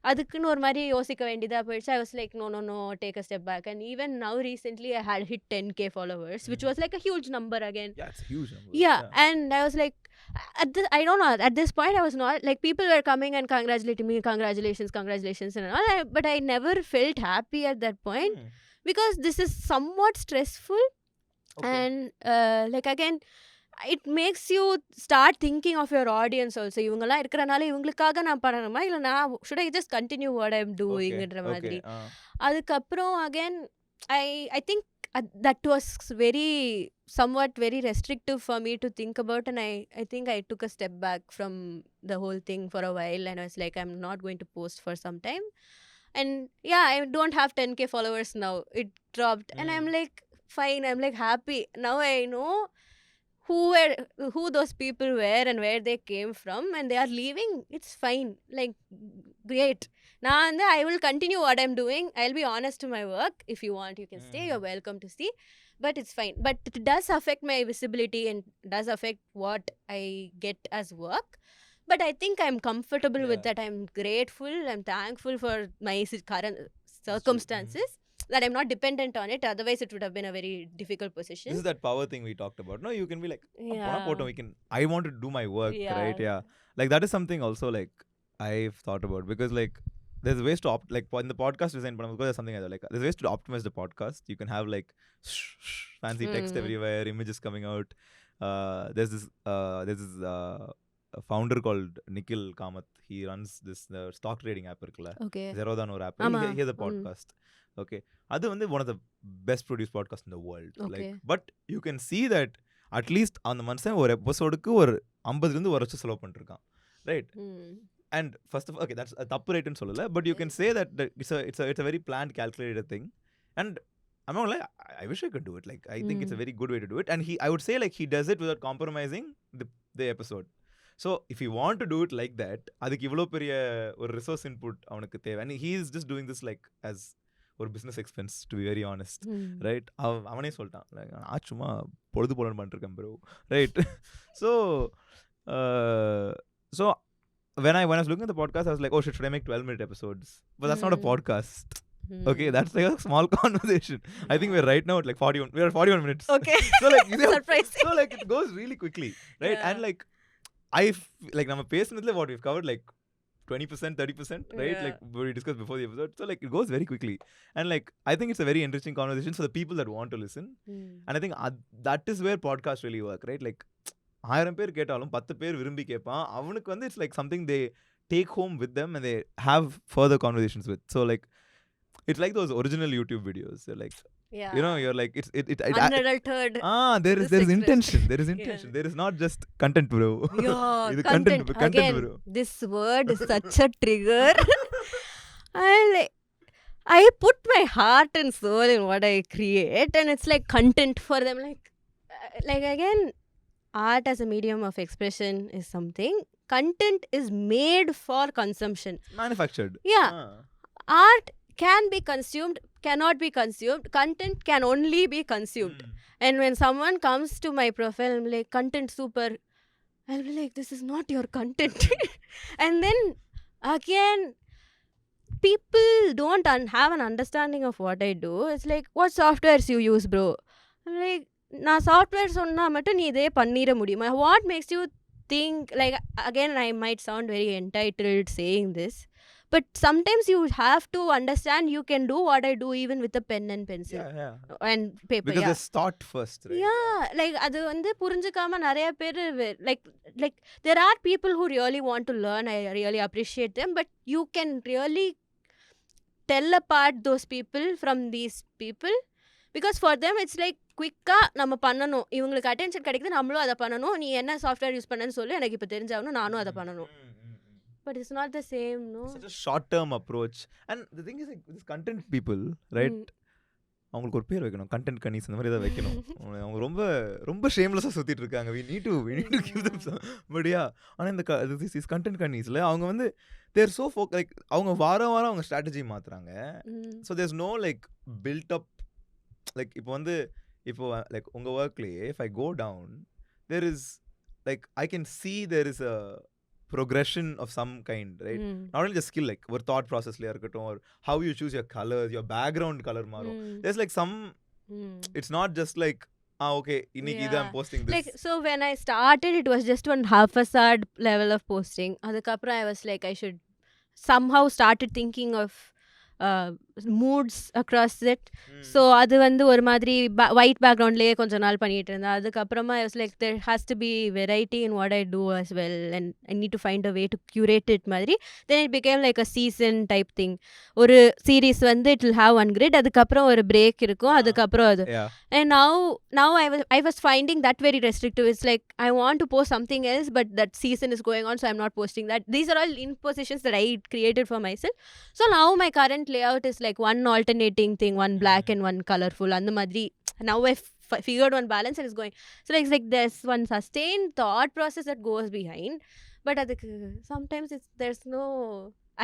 அதுக்குன்னு ஒரு மாதிரி யோசிக்க வேண்டியதா போயிடுச்சு. I was like, no, take a step back. And even now recently I had hit 10k followers, which was like a huge number again. Yeah, it's a huge number. Yeah, and I was like, I don't know, at this point I was not like, people were coming and congratulating me, congratulations and all, but I never felt happy at that point, because this is somewhat stressful. And like again, it makes you start thinking of your audience also. இவங்கெல்லாம் இருக்கிறனால இவங்களுக்காக நான் பண்ணணுமா, இல்லை நான் should I just continue what I'm doing ன்ற மாதிரி. அதுக்கப்புறம் again I think that was somewhat very restrictive for me to think about, and I think I took a step back from the whole thing for a while, and I was like, I'm not going to post for some time. And yeah, I don't have 10K followers now. It dropped, and I'm like, fine, I'm like happy now. I know who those people were and where they came from, and they are leaving. It's fine, like, great. Now and I will continue what I'm doing. I'll be honest to my work. If you want, you can stay, you're welcome to see, but it's fine. But it does affect my visibility and does affect what I get as work. But I think I'm comfortable with that. I'm grateful, I'm thankful for my current circumstances, that I'm not dependent on it. Otherwise, it would have been a very difficult position. This is that power thing we talked about. No, you can be like, I want to do my work, Yeah. right? Yeah. Like, that is something also, like, I've thought about, because, like, there's ways to like, in the podcast design, because there's something like there's ways to optimize the podcast. You can have, like, fancy text everywhere, images coming out. There's this founder called Nikhil Kamath. He runs this stock trading app irukla. Okay. Zerodhan or app. He has a podcast. Okay. Adu வந்து one of the best produced podcasts in the world. Okay. Like, but you can see that at least அந்த மனுஷன் ஒரு எபிசோடுக்கு ஒரு 50 இருந்து ஒரு லட்சம் செலவு பண்ணிருக்கான். Right? And first of all, okay, that's a தப்பு ரைட்னு சொல்லல, but you can say that it's a very planned, calculated thing. And I'm not like, I wish I could do it. Like, I think it's a very good way to do it. And I would say, like, he does it without compromising the episode. So if you want to do it like that, அதுக்கு இவ்வளோ பெரிய ஒரு resource input அவனுக்கு தேவை. And he is just doing this like as ஒரு business expense, to be very honest, right? அவனே சொல்லிட்டான், நான் சும்மா பொழுது போலன்னு பண்ணிருக்கேன் bro, right? So when I was looking at the podcast, I was like, oh shit, should I make 12-minute episodes? But that's not a podcast. Okay, that's like a small conversation. I think we're right now at like 41. We're at 41 minutes. Okay. So like, surprising. So like, it goes really quickly, right? Yeah. And like, like, நம்ம பேசுனதுல what we've covered, like 20%, 30%, right? Yeah. Like we discussed before the episode. So like, it goes very quickly. And like, I think it's a very interesting conversation for the people that want to listen. And I think that is where podcasts really work, right? Like, 1000 பேர் கேட்டாலும் 10 பேர் விரும்பி கேட்பான். அவனுக்கு வந்து it's like something they take home with them and they have further conversations with. So like, it's like those original YouTube videos. You're like, yeah, you know, you're like, it's unadulterated. There is intention. There is intention. Yeah. There is not just content, bro. Yeah, this content again, bro. This word is such a trigger. I put my heart and soul in what I create, and it's like content for them. Like again, art as a medium of expression is something. Content is made for consumption. Manufactured. Yeah. Art can be consumed, cannot be consumed. Content can only be consumed. And when someone comes to my profile, I'm like, content super, I'll be like, this is not your content. And then again, people don't have an understanding of what I do. It's like, what softwares you use, bro? I'm like, நான் software சொன்னால் மட்டும் நீ இதே பண்ணிட முடியுமா? What makes you think, like, again I might sound very entitled saying this, but sometimes you have to understand you can do what I do even with a pen and pencil. And paper. Because it's thought first, right? Yeah, like அது வந்து புரிஞ்சுக்காம நிறைய பேர் like there are people who really want to learn. I really appreciate them, but you can really tell apart those people from these people, because for them it's like குயிக்காக நம்ம பண்ணணும், இவங்களுக்கு attention கிடைக்குது, நம்மளும் அதை பண்ணணும், நீ என்ன சாஃப்ட்வேர் யூஸ் பண்ணன்னு சொல்லி எனக்கு இப்போ தெரிஞ்சாகணும், நானும் அதை பண்ணணும். But it's not the same, no? It's such a short-term approach. And the thing is, like, this content people, right? அவங்களுக்கு ஒரு பேர் வைக்கணும், கண்டென்ட் கனீஸ், அந்த மாதிரி ஏதாவது வைக்கணும். அவங்க ரொம்ப ரொம்ப ஷேம்லெஸ்ஸாக சுற்றிட்டு இருக்காங்க. we need to give them some. But yeah, ஆனால் இந்த கண்டென்ட் கனீஸில் அவங்க வந்து தேர் ஸோ லைக், அவங்க வாரம் அவங்க ஸ்ட்ராட்டஜி மாற்றுறாங்க. So there's no like build up, like இப்போ லைக் உங்கள் ஒர்க்லேயே if I go down, there is like, I can see there is a progression of some kind, right? Not only just skill, like ஒரு thought process la irukattum, or how you choose your colors, your background color marum. There's like some, it's not just like, okay, இன்னைக்கு இது I'm posting this. Like, so when I started, it was just one haphazard level of posting. Adukapra I was like, I should somehow started thinking of moods across it. So அது வந்து ஒரு மாதிரி white பேக்ரவுண்ட்லேயே கொஞ்ச நாள் பண்ணிட்டு இருந்தேன். அதுக்கப்புறமா I was like there has to be variety in what I do as well and I need to find a way to curate it மாதிரி. Then it became like a season type thing. ஒரு series வந்து it will have one grid, அதுக்கப்புறம் ஒரு break இருக்கும், அதுக்கப்புறம் அது. Yeah. And now I was finding that very restrictive. It's like I want to post something else but that season is going on, so I'm not posting that. These are all impositions that I created for myself. So now my current layout is like one alternating thing, one black and one colorful. And the madri now I figured one balance and it's going. So it's like there's one sustained thought process that goes behind, but sometimes there's no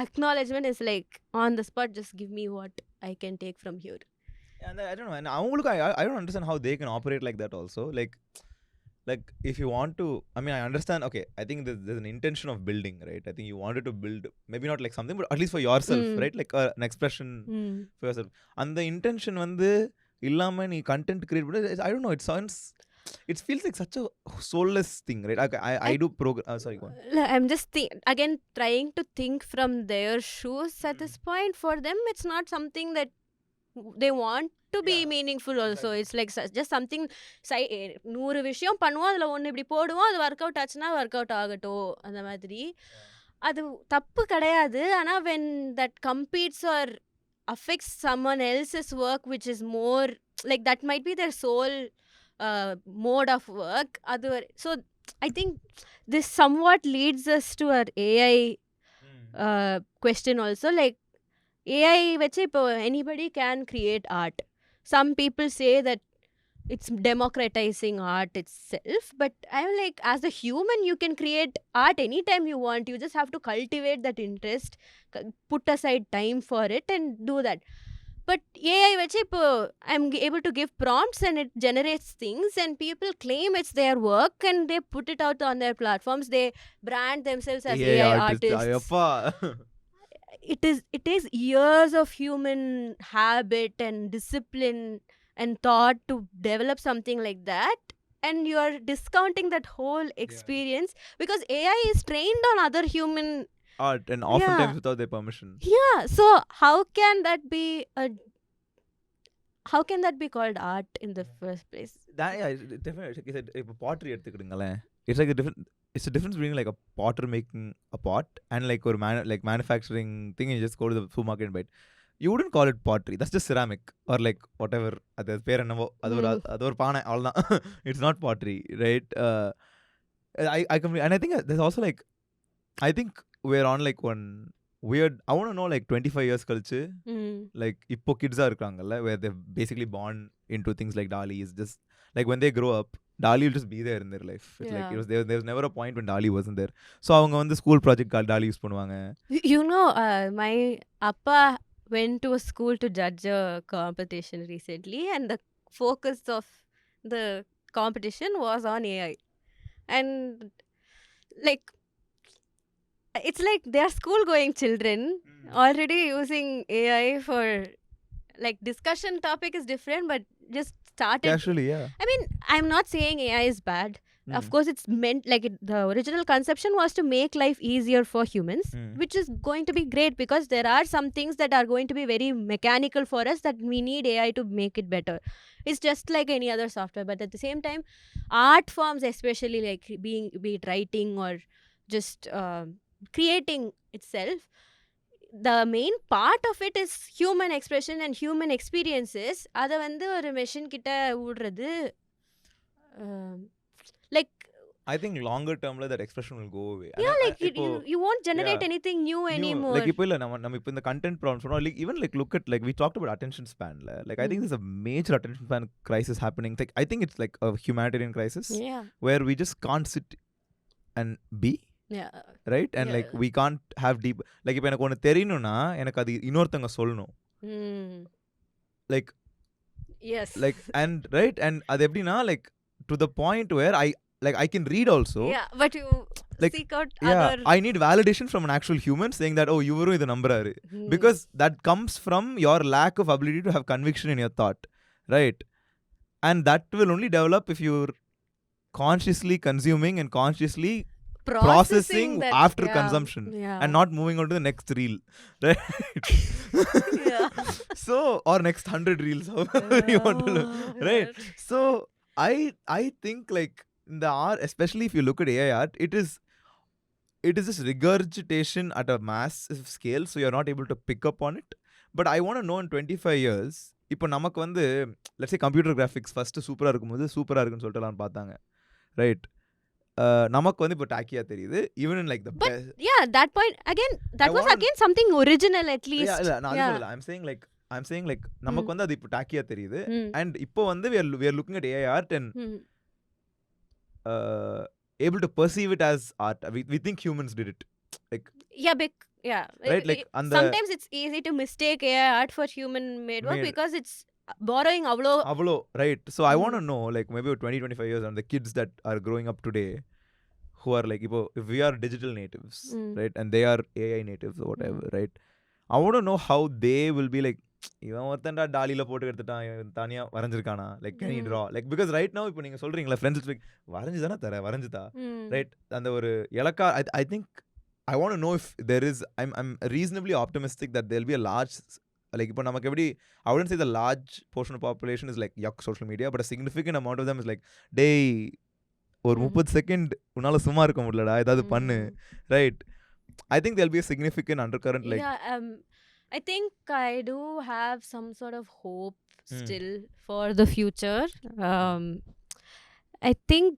acknowledgement. Is like on the spot, just give me what I can take from here. And I don't know, and I don't understand how they can operate like that also. Like if you want to, I mean, I understand, okay, I think there's an intention of building, right? I think you wanted to build maybe not like something but at least for yourself, right? Like an expression for yourself. And the intention வந்து இல்லாம நீ content create பண்ண, I don't know, it feels like such a soulless thing, right? I do sorry, go on. I'm just again trying to think from their shoes at this point. For them it's not something that they want to be meaningful also. It's like just something 100 விஷயம் பண்ணுவோம், அதுல ஒன்று இப்படி போடுவோம், அது work out ஆச்சுன்னா work out ஆகட்டும் அந்த மாதிரி. அது தப்பு கிடையாது. ஆனால் when that competes or affects someone else's work which is more like that might be their sole mode of work, so I think this somewhat leads us to our AI question also. Like AI வச்சு இப்போ anybody can create art. Some people say that it's democratizing art itself, but I'm like, as a human you can create art anytime you want. You just have to cultivate that interest, put aside time for it and do that. But AI வச்சு இப்போ I'm able to give prompts and it generates things and people claim it's their work and they put it out on their platforms. They brand themselves as AI artists. It is years of human habit and discipline and thought to develop something like that, and you are discounting that whole experience because AI is trained on other human art and oftentimes without their permission. Yeah, so how can that be called art in the first place? That definitely if pottery எடுத்துக்கிடுங்களே, it's like it's a difference between like a potter making a pot and like or like manufacturing thing and you just go to the supermarket and buy it. You wouldn't call it pottery. That's just ceramic or like whatever. அது பேர் என்னவோ அது ஒரு பானை அவ்வளவுதான். It's not pottery, right? I completely, and I think there's also like, I think we're on like one weird, I want to know like 25 years கழிச்சு like இப்போ kids இருக்காங்கல்ல where they're basically born into things like DALL-E is just like when they grow up DALL-E will just be there in their life. It's like there was never a point when DALL-E wasn't there. So அவங்க வந்து school project DALL-E use பண்ணுவாங்க. You know, my appa went to a school to judge a competition recently and the focus of the competition was on AI. And like it's like they are school going children already using AI for like discussion topic is different but just started casually. I mean, I'm not saying AI is bad. Of course it's meant like the original conception was to make life easier for humans, which is going to be great because there are some things that are going to be very mechanical for us that we need AI to make it better. It's just like any other software, but at the same time art forms, especially like be it writing or just creating itself, the main part of it is human expression and human experiences. அதை வந்து ஒரு machine கிட்ட விடுறது like I think longer termல that expression will go away. Yeah, like you won't generate anything new anymore. Like இப்போ இல்ல நம்ம இப்போ இந்த content problems சொன்னோம், like even like look at like we talked about attention span. Like I think there's a major attention span crisis happening. Like I think it's like a humanitarian crisis where we just can't sit and be. Right? And like we can't have deep, like இப்போ எனக்கு ஒன்று தெரியணும்னா எனக்கு அது இன்னொருத்தங்க சொல்லணும். Like yes, like and right, and அது எப்படின்னா like to the point where I can read also, but you like seek out other, I need validation from an actual human saying that oh இவரும் இதை நம்புறாரு, because that comes from your lack of ability to have conviction in your thought, right? And that will only develop if you're consciously consuming and consciously processing that, after consumption and not moving on to the next reel, right? So or next 100 reels, however you want to look, right? So I think like in the art, especially if you look at AI art, it is this regurgitation at a massive scale, so you're not able to pick up on it. But I want to know in 25 years, இப்போ நமக்கு வந்து let's say computer graphics first சூப்பரா இருக்கும்போது சூப்பரா இருக்குன்னு சொல்லிட்டுலாம் பார்த்தாங்க, right? நமக்கு வந்து இப்போ டாக்கியா தெரியுது, even in like the but yeah, that point again, that was again something original at least. இல்ல நான் அது சொல்லல, I'm saying like நமக்கு வந்து அது இப்போ டாக்கியா தெரியுது, and இப்போ வந்து we are looking at AI art and able to perceive it as art. We think humans did it, like right, like sometimes it's easy to mistake AI art for human made work because it's borrowing avlo, right? So I want to know, like maybe 20-25 years on the kids that are growing up today who are like, if we are digital natives, right, and they are AI natives or whatever, right? I want to know how they will be like, இவன் ஒருத்தன்டா டாலியில் போட்டு எடுத்துட்டான் தனியாக வரைஞ்சிருக்கானா, like can you draw, like because right now இப்போ நீங்கள் சொல்கிறீங்களா friends like வரைஞ்சி தானே வரைஞ்சுதா, ரைட்? அந்த ஒரு இலக்கா I think I want to know if there is, I'm reasonably optimistic that there'll be a large, like இப்போ நமக்கு எப்படி, I wouldn't say the large portion of population is like yuck social media, but a significant amount of them is like, டேய் ஒரு 30 second உன்னால சும்மா இருக்க முடியலடா, ஏதாவது பண்ணு, right? I think there'll be a significant undercurrent, like I think I do have some sort of hope still for the future. I think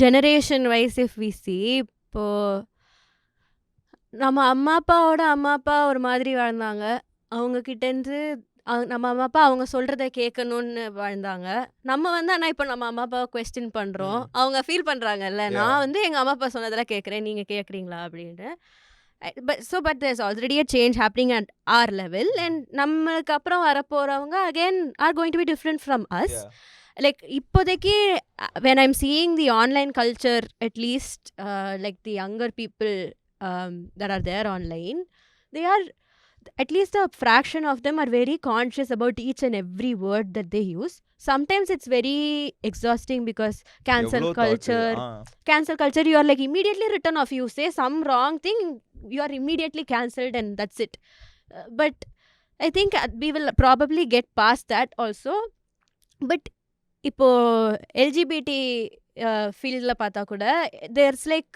generation wise if we see, இப்போ நம்ம அம்மா அப்பா ஒரு மாதிரி வாழ்ந்தாங்க, அவங்க கிட்டேருந்து நம்ம அம்மா அப்பா அவங்க சொல்கிறத கேட்கணும்னு வாழ்ந்தாங்க. நம்ம வந்து ஆனால் இப்போ நம்ம அம்மா அப்பாவை கொஸ்டின் பண்ணுறோம், அவங்க ஃபீல் பண்ணுறாங்கல்ல, நான் வந்து எங்கள் அம்மா அப்பா சொன்னதெல்லாம் கேட்குறேன், நீங்கள் கேட்குறீங்களா அப்படின்ட்டு. But there's already a change happening at our level, and நம்மளுக்கு அப்புறம் வரப்போறவங்க again are going to be different from us. Like இப்போதைக்கு when I'm seeing the online culture, at least like the younger people that are there online, they are, at least a fraction of them are very conscious about each and every word that they use. Sometimes it's very exhausting because cancel culture, you are like immediately written off. You say some wrong thing, you are immediately cancelled, and that's it. But I think we will probably get past that also. But இப்போ LGBT ஃபீல்டில் பார்த்தா கூட there's like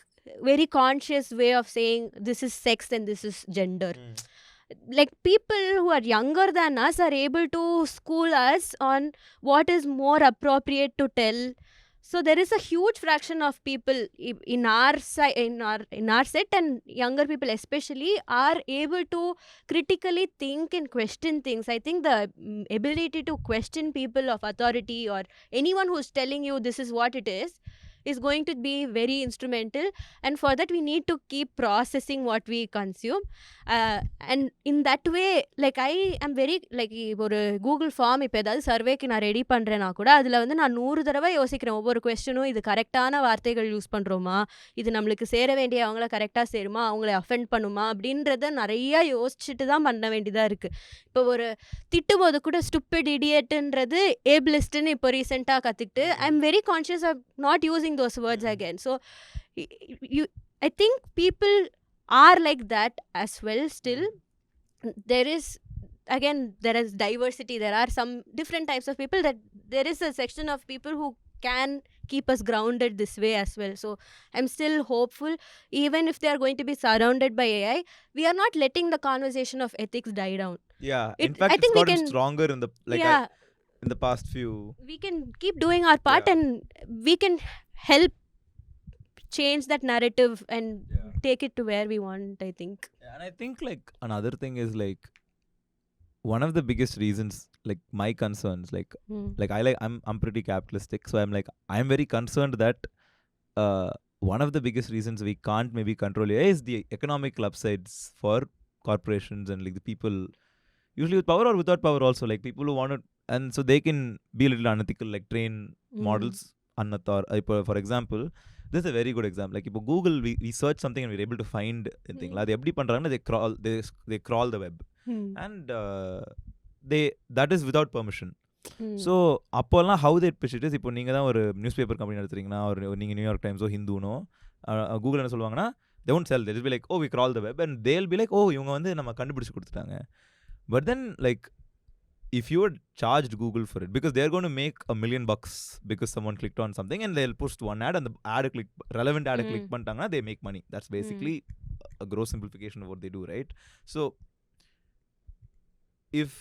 very conscious way of saying this is sex and this is gender. Like people who are younger than us are able to school us on what is more appropriate to tell. So there is a huge fraction of people in our set, and younger people especially, are able to critically think and question things. I think the ability to question people of authority or anyone who's telling you this is what it is going to be very instrumental, and for that we need to keep processing what we consume, and in that way, like I am very like ஒரு Google form இப்போ ஏதாவது சர்வேக்கு நான் ready பண்ணுறேன்னா கூட அதில் வந்து நான் 100 தடவை யோசிக்கிறேன் ஒவ்வொரு கொஸ்டினும், இது கரெக்டான வார்த்தைகள் யூஸ் பண்ணுறோமா, இது நம்மளுக்கு சேர வேண்டிய அவங்கள கரெக்டாக சேருமா, அவங்கள அஃபெண்ட் பண்ணுமா அப்படின்றத நிறையா யோசிச்சுட்டு தான் பண்ண வேண்டியதாக இருக்குது. இப்போ ஒரு திட்டும்போது கூட ஸ்டூப்பிட் இடியட்டுன்றது ஏபிளிஸ்ட்டுன்னு இப்போ ரீசெண்டாக கற்றுக்கிட்டு I am very conscious of not using those words again. So I think people are like that as well. Still there is diversity, there are some different types of people, that there is a section of people who can keep us grounded this way as well. So I'm still hopeful, even if they are going to be surrounded by AI, we are not letting the conversation of ethics die down. In fact, it's gotten stronger in the in the past few. We can keep doing our part, and we can help change that narrative and take it to where we want, I think. And I think like another thing is like one of the biggest reasons, like my concerns, like I'm pretty capitalistic, so I'm very concerned that one of the biggest reasons we can't maybe control AI is the economical upsides for corporations and like the people usually with power or without power also, like people who want to, and so they can be a little unethical, like train models for example, this is a very good example. Like இப்போ Google, we search something and we're able to find anything. அது எப்படி பண்றாங்கன்னா they crawl the web, and that is without permission. So அப்போல்லாம் how they pitch it is, இப்போ நீங்கள் தான் ஒரு news paper company நடத்துறீங்கன்னா, ஒரு நீங்கள் நியூயார்க் டைம்ஸோ ஹிந்துனோ கூகுள் என்ன சொல்லுவாங்கன்னா, they won't sell, they'll be like, oh we crawl the web, and they'll be like, oh இவங்க வந்து நம்ம கண்டுபிடிச்சு கொடுத்துட்டாங்க. But then like if you had charged Google for it, because they're going to make $1 million because someone clicked on something and they'll post one ad and the ad click, relevant ad click பண்ணிட்டாங்கன்னா they make money. That's basically a gross simplification of what they do, right? So if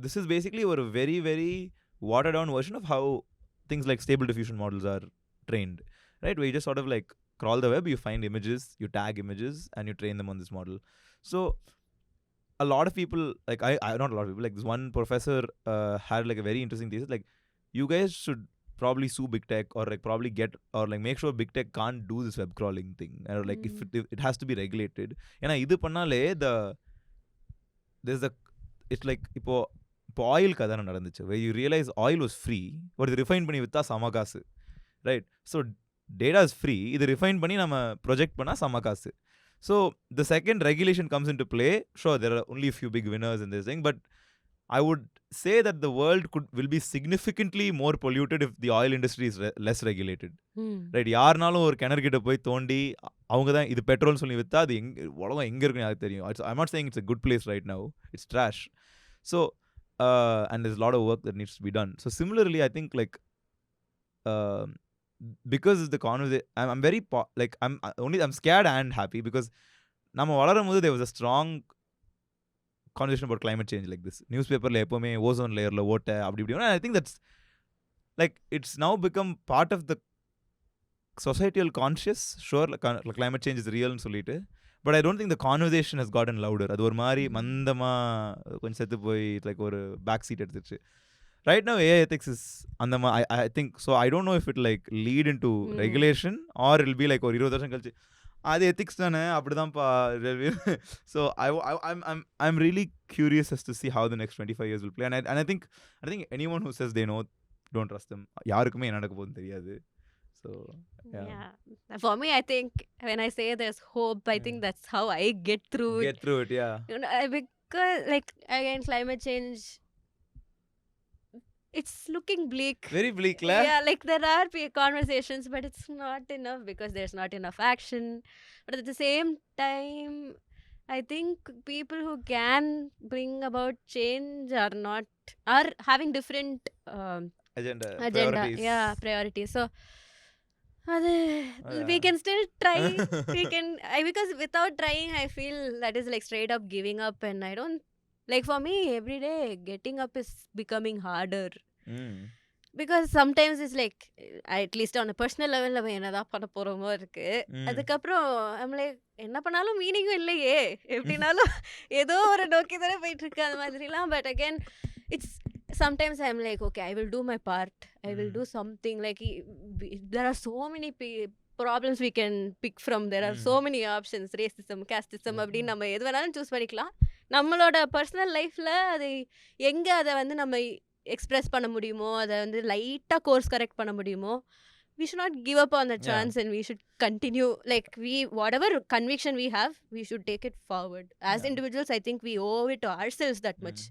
this is basically a very very watered down version of how things like stable diffusion models are trained, right? Where you just sort of like crawl the web, you find images, you tag images, and you train them on this model. So a lot of people, like I not a lot of people, like this one professor had like a very interesting thesis, like you guys should probably sue big tech, or like probably get, or like make sure big tech can't do this web crawling thing, or like if it has to be regulated. ஏன்னா இது பண்ணாலே there's a, it's like இப்போ oil கதை நடந்துச்சு, where you realize oil was free, but இது refine பண்ணி விற்றா சம காசு, right? So data is free, இது ரிஃபைன் பண்ணி நம்ம ப்ரொஜெக்ட் பண்ணால் சம காசு. So the second regulation comes into play, sure there are only a few big winners in this thing, but I would say that the world will be significantly more polluted if the oil industry is less regulated. Right? யாருனாலும் ஒரு கிணறு கிட்ட போய் தோண்டி அவங்க தான் இது பெட்ரோல்னு சொல்லி விற்றா அது உலகம் எங்கே இருக்குன்னு எனக்கு தெரியும். I'm not saying it's a good place right now, it's trash. So and there's a lot of work that needs to be done. So similarly I think like because the conversation, I'm very like I'm scared and happy because நம்ம வளரும் போது there was a strong conversation about climate change like this. Newspaperல எப்பவுமே ozone லேயர்ல ஓட்ட அப்படி இப்படி. I think that's like it's now become part of the societal conscious. Sure, climate change is real னு சொல்லிட்டு, but I don't think the conversation has gotten louder. அது ஒரு மாதிரி மந்தமா கொஞ்சம் செத்து போய் like ஒரு பேக் சீட் எடுத்துச்சு. Right now AI ethics is I think so. I don't know if it like lead into regulation or it'll be like or 20 வருஷம் கழிச்சு அது எத்திக்ஸ் தானே அப்படிதான்ப்பா. So I'm really curious as to see how the next 25 years will play, and I think anyone who says they know, don't trust them. யாருக்குமே என்ன நடக்க போகுதுன்னு தெரியாது. So yeah, for me I think when I say there's hope, I think that's how I get through it. Yeah, you know, because like again climate change, it's looking bleak. Very bleak, la? Yeah, like there are conversations, but it's not enough because there's not enough action. But at the same time, I think people who can bring about change are having different agenda. Priorities. Yeah, priorities. So we can still try. We can because without trying, I feel that is like straight up giving up, and I don't. Like for me, every day getting up is becoming harder. Because sometimes it's like, at least on a personal level, நம்ம என்னதான் பண்ண போறோமோ இருக்கு. அதுக்கப்புறம் I'm like, என்ன பண்ணாலும் மீனிங்கும் இல்லையே, எப்படினாலும் ஏதோ ஒரு நோக்கி தானே போயிட்டு இருக்கு அந்த மாதிரிலாம். But again, it's sometimes I'm like, okay, I will do my part. I will do something. Like there are so many problems we can pick from. There are so many options. Racism, casteism, அப்படின்னு நம்ம எது வேணாலும் choose பண்ணிக்கலாம். நம்மளோட personal லைஃப்ல அது எங்கே அதை வந்து நம்ம எக்ஸ்பிரஸ் பண்ண முடியுமோ, அதை வந்து லைட்டாக கோர்ஸ் கரெக்ட் பண்ண முடியுமோ, we should not give up on the chance and we should continue. Like whatever conviction we have, we should take it forward. As individuals, I think we owe it to ourselves that much.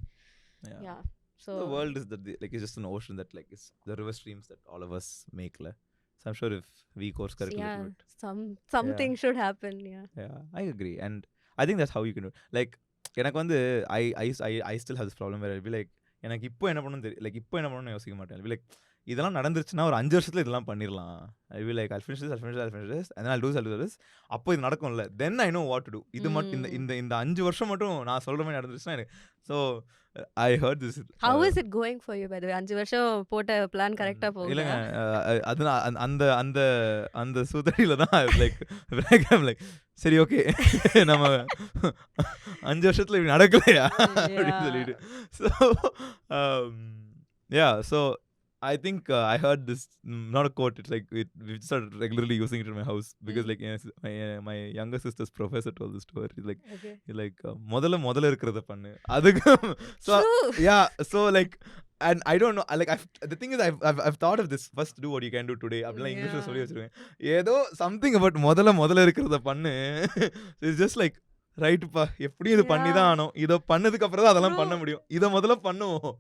Yeah. So the world is like it's just an ocean that like is the river streams that all of us make. So I'm sure if we course correct a little bit, something should happen. Yeah, I agree, and I think that's how you can do. Like எனக்கு வந்து I still have this problem where I'll be like, எனக்கு இப்போ என்ன பண்ணணும் தெரியும், like இப்போ என்ன பண்ணணும்னு யோசிக்க மாட்டேன். லைக் இதெல்லாம் நடந்துருச்சுன்னா ஒரு 5 வருஷத்துல இதெல்லாம் பண்ணிடலாம். I will like I'll finish this and then I'll do this. அப்போ இது நடக்கும்ல, then I know what to do. இது மட்டும் இந்த 5 வருஷம் மட்டும் நான் சொல்ற மாதிரி நடந்துருச்சுன்னா எனக்கு. So I heard this. How is it going for you by the way? 5 வருஷம் போட்ட பிளான் கரெக்டா போகுதா? இல்லங்க, அது அந்த சூத்திரியில தான் லைக் லைக் சரி ஓகே நம்ம 5 வருஷத்துல இப்படி நடக்கலையா அப்படின்னு சொல்லிட்டு. So yeah, so I think I heard this, not a quote, it's like we started regularly using it in my house because like my younger sister's professor told the story. He's like முதல்ல இருக்கிறத பண்ணு அதுக்கு. So yeah, so like, and I don't know, like the thing is I've thought of this, first do what you can do today அப்படிலாம் இங்கிலீஷ்ல சொல்லி வச்சிருக்கேன். ஏதோ something about முதல்ல இருக்கிறத பண்ணு. It's just like ரைட்ப்பா, எப்படியும் இது பண்ணி தான் ஆனோம், இதை பண்ணதுக்கு அப்புறம் தான் அதெல்லாம் பண்ண முடியும், இதை முதல்ல பண்ணுவோம்.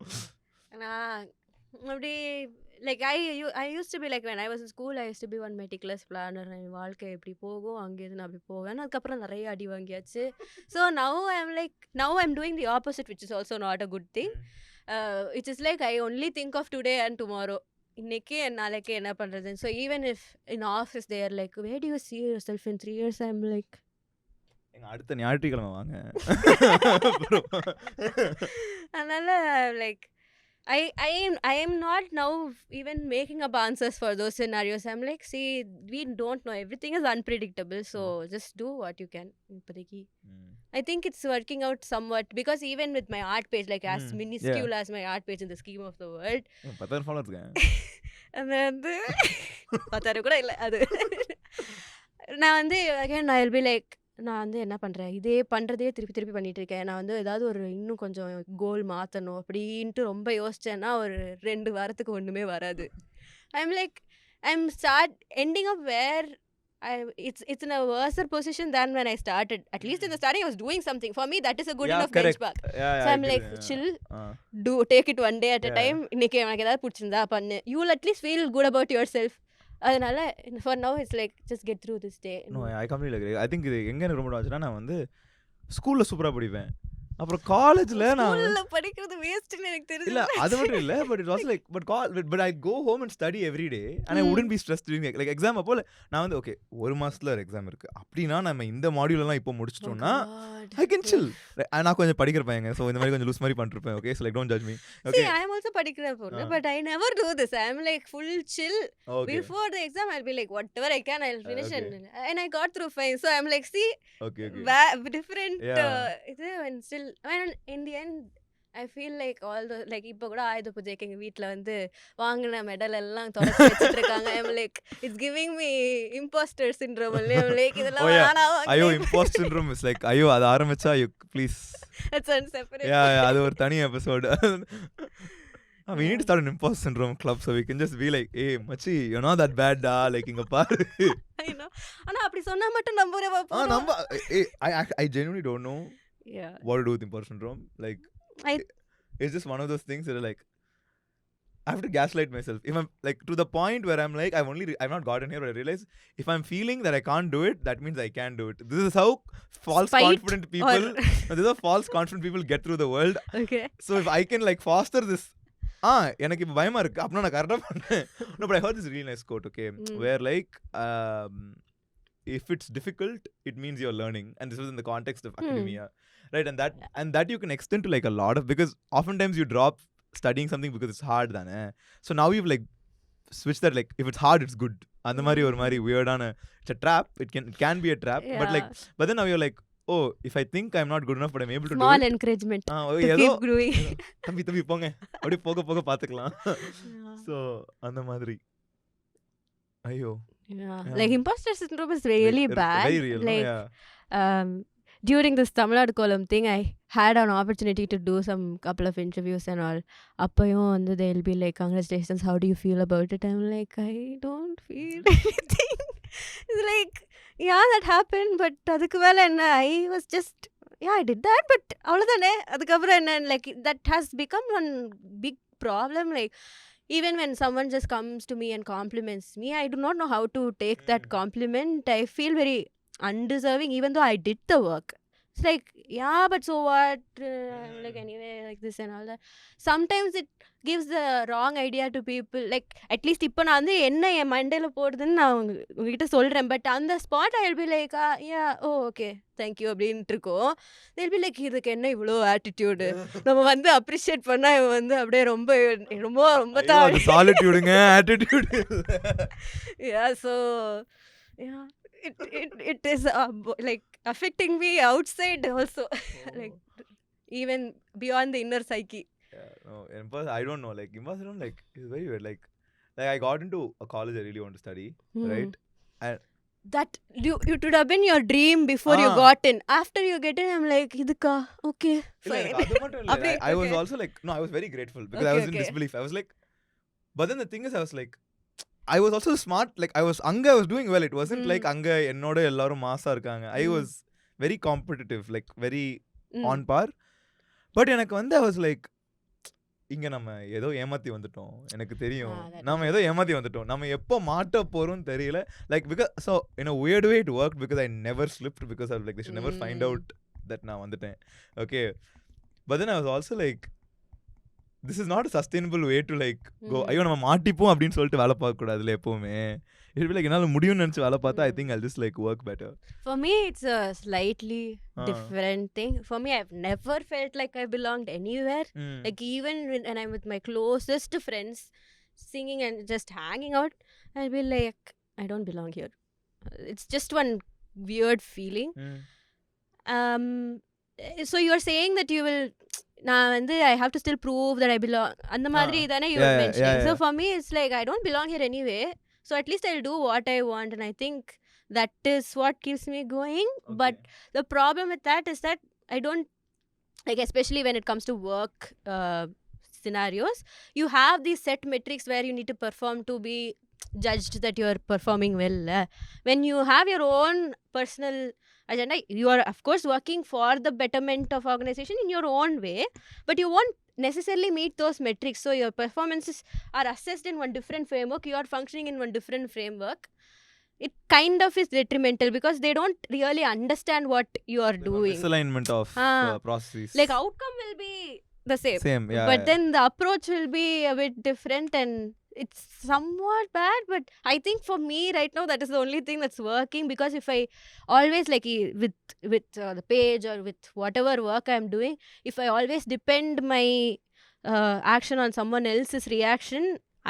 அப்படி like I use to be like when I was in school I used to be one meticulous planner. என் வாழ்க்கை எப்படி போகும் அங்கேருந்து நான் அப்படி போவேன். அதுக்கப்புறம் நிறைய அடி வாங்கியாச்சு. So now I'm doing the opposite, which is also not a good thing. It is like I only think of today and tomorrow. இன்னைக்கு நாளைக்கு என்ன பண்றது. So even if in office they are like where do you see yourself in 3 years? I'm like அடுத்த ஞாயிற்றுக்கிழமை வாங்க. அதனால like I am not now even making up answers for those scenarios. I'm like, see, we don't know. Everything is unpredictable. So just do what you can. I think it's working out somewhat because even with my art page, like as minuscule as my art page in the scheme of the world. 10,000 followers இருக்காங்க. அது 10,000 கூட இல்லை அது. நான் வந்து again I'll be like நான் வந்து என்ன பண்ணுறேன் இதே பண்ணுறதே திருப்பி பண்ணிட்டு இருக்கேன். நான் வந்து ஏதாவது ஒரு இன்னும் கொஞ்சம் கோல் மாற்றணும் அப்படின்ட்டு ரொம்ப யோசிச்சேன்னா ஒரு 2 வாரத்துக்கு ஒன்றுமே வராது. I'm like I'm start ending up where it's in a worse position than when I started. At least in the starting I was doing something. For me that is a good enough benchmark. So I'm like chill, take it one day at a time. இன்னைக்கு எனக்கு ஏதாவது பிடிச்சிருந்தா பண்ணு. You will at least feel good about yourself. அதனால for now it's like just get through this day. No, I completely agree. I think இது எங்க எனக்கு ரொம்ப ஆச்சுன்னா நான் வந்து ஸ்கூல்ல சூப்பரா படிப்பேன். அப்புறம் காலேஜ்ல நான் ஸ்கூல்ல படிக்கிறது வேஸ்ட்னு எனக்கு தெரியும். இல்ல அது மட்டும் இல்ல, but it was like but I go home and study every day and I wouldn't be stressed during like exam அப்போ நான் வந்து ஓகே ஒரு மாசத்துல ஒரு எக்ஸாம் இருக்கு அப்படினா நம்ம இந்த மாடியூல் எல்லாம் இப்போ முடிச்சிட்டோம்னா I can chill. நான் கொஞ்சம் படிக்கிற பையங்க, so இந்த மாதிரி கொஞ்சம் லூஸ் மாதிரி பண்ணிருப்பேன். Okay, so like don't judge me. Okay, see, I am also படிக்கிற பொண்ணு, but I never do this. I am like full chill. Before the exam I'll be like whatever I can I'll finish and I got through fine. So I'm like see different இது and still in the end I feel like all the like இப்போ கூட ஆயுத பூஜைக்கு எங்க வீட்ல வந்து வாங்கின medal எல்லாம் தொடச்சு வச்சிட்டு இருக்காங்க. I'm like it's giving me imposter syndrome. I'm like இதெல்லாம் வேணாம். ஐயோ imposter syndrome is like ஐயோ அது ஆரம்பிச்சா please that's one separate. அது ஒரு தனி episode. We need to start an imposter syndrome club so we can just be like hey machi you're not that bad da like inga paru. I know ஆனா அப்படி சொன்னா மட்டும் நம்புறே பாப்போம். நம்ப I genuinely don't know what to do with imposter syndrome. Like it's just one of those things that are like I have to gaslight myself. If I'm like to the point where I'm like I've not gotten here, but I realize if I'm feeling that I can't do it, that means I can do it. This is how false confident people get through the world. Okay. So if I can like foster this எனக்கு இப்போ பயமா இருக்கு அப்படின்னா நான் கரெக்டாக பண்ணேன். No, but I heard this really nice quote, okay, where like if it's difficult it means you're learning, and this was in the context of academia, right? And that you can extend to like a lot of, because oftentimes you drop studying something because it's hard then so now you've like switched that, like if it's hard it's good and the mari or mari weird on it's a trap. It can be a trap, but then now you're like oh if I think I'm not good enough but I'm able to small do it, encouragement to keep growing. தம்பி போங்க அப்படியே போக பாத்துக்கலாம். so அந்த மாதிரி ஐயோ like imposter syndrome is really bad. Very real, like during this Tamilnadu column thing I had an opportunity to do some couple of interviews and all. அப்பயும் வந்து they'll be like congratulations, how do you feel about it? I'm like I don't feel anything. It's like yeah that happened, but அதுக்கு மேல என்ன I was just I did that, but அவ்வளவுதானே. அதுக்கப்புறம் என்ன like that has become one big problem. Like even when someone just comes to me and compliments me, I do not know how to take that compliment. I feel very undeserving even though I did the work. It's like yeah but so what, like anyway like this and all that. Sometimes it gives the wrong idea to people. Like at least இப்போ நான் வந்து என்ன என் மண்டையில போடுதுன்னு நான் உங்ககிட்ட சொல்றேன், but அந்த spot I'll be like yeah oh okay thank you அப்படின்ட்டு இருக்கோம். they'll be like இதுக்கு என்ன இவ்வளோ ஆட்டிடியூடு, நம்ம வந்து அப்ரிஷியேட் பண்ணா இவன் வந்து அப்படியே ரொம்ப தான் சாலிட்யூடுங்க attitude. yeah so yeah it is like affecting me outside also. like even beyond the inner psyche. I don't know, like imposter like it's very weird. Like I got into a college I really want to study, right? And that it would have been your dream before you got in. After you get in I'm like idukka okay fine. I was also like no I was very grateful because I was in disbelief. I was like, but then the thing is I was like I was also smart. Like I was doing well. It wasn't like anga ennoda ellarum maasa irukanga. I was very competitive, like very on par. But எனக்கு வந்து I was like இங்க நம்ம ஏதோ ஏமாத்தி வந்துட்டோம், எனக்கு தெரியும், that நம்ம is ஏதோ ஏமாத்தி வந்துட்டோம், நம்ம எப்போ மாட்ட போறோம்னு தெரியல. Like because so in a weird way it worked because I never slipped because I was like they should never find out that நான் வந்துட்டேன். Okay, but then I was also like this is not a sustainable way to like go. ஐயோ நம்ம மாட்டிப்போம் அப்படின்னு சொல்லிட்டு வேலை பார்க்க கூடாதுல எப்பவுமே. It'll be like என்னால முடியும்னு நினைச்சு வேலை பார்த்தா I think I'll just like work better. For me, it's a slightly different thing. For me, I've never felt like I belonged anywhere. Like even when I'm with my closest friends, singing and just hanging out, I'll be like, I don't belong here. It's just one weird feeling. So you're saying that you will, I have to still prove that I belong. And the madri idana you were mentioning. So for me, it's like I don't belong here anyway. So at least I'll do what I want, and I think that is what keeps me going. Okay. But the problem with that is that I don't, like, especially when it comes to work scenarios, you have these set metrics where you need to perform to be judged that you're performing well. When you have your own personal agenda, you are of course working for the betterment of organization in your own way, but you won't necessarily meet those metrics. So your performances are assessed in one different framework, you are functioning in one different framework. It kind of is detrimental because they don't really understand what you are doing. Misalignment of processes. Like outcome will be the same, but then the approach will be a bit different, and it's somewhat bad. But I think for me right now that is the only thing that's working, because if I always like with the page or with whatever work I'm doing, if I always depend my action on someone else's reaction,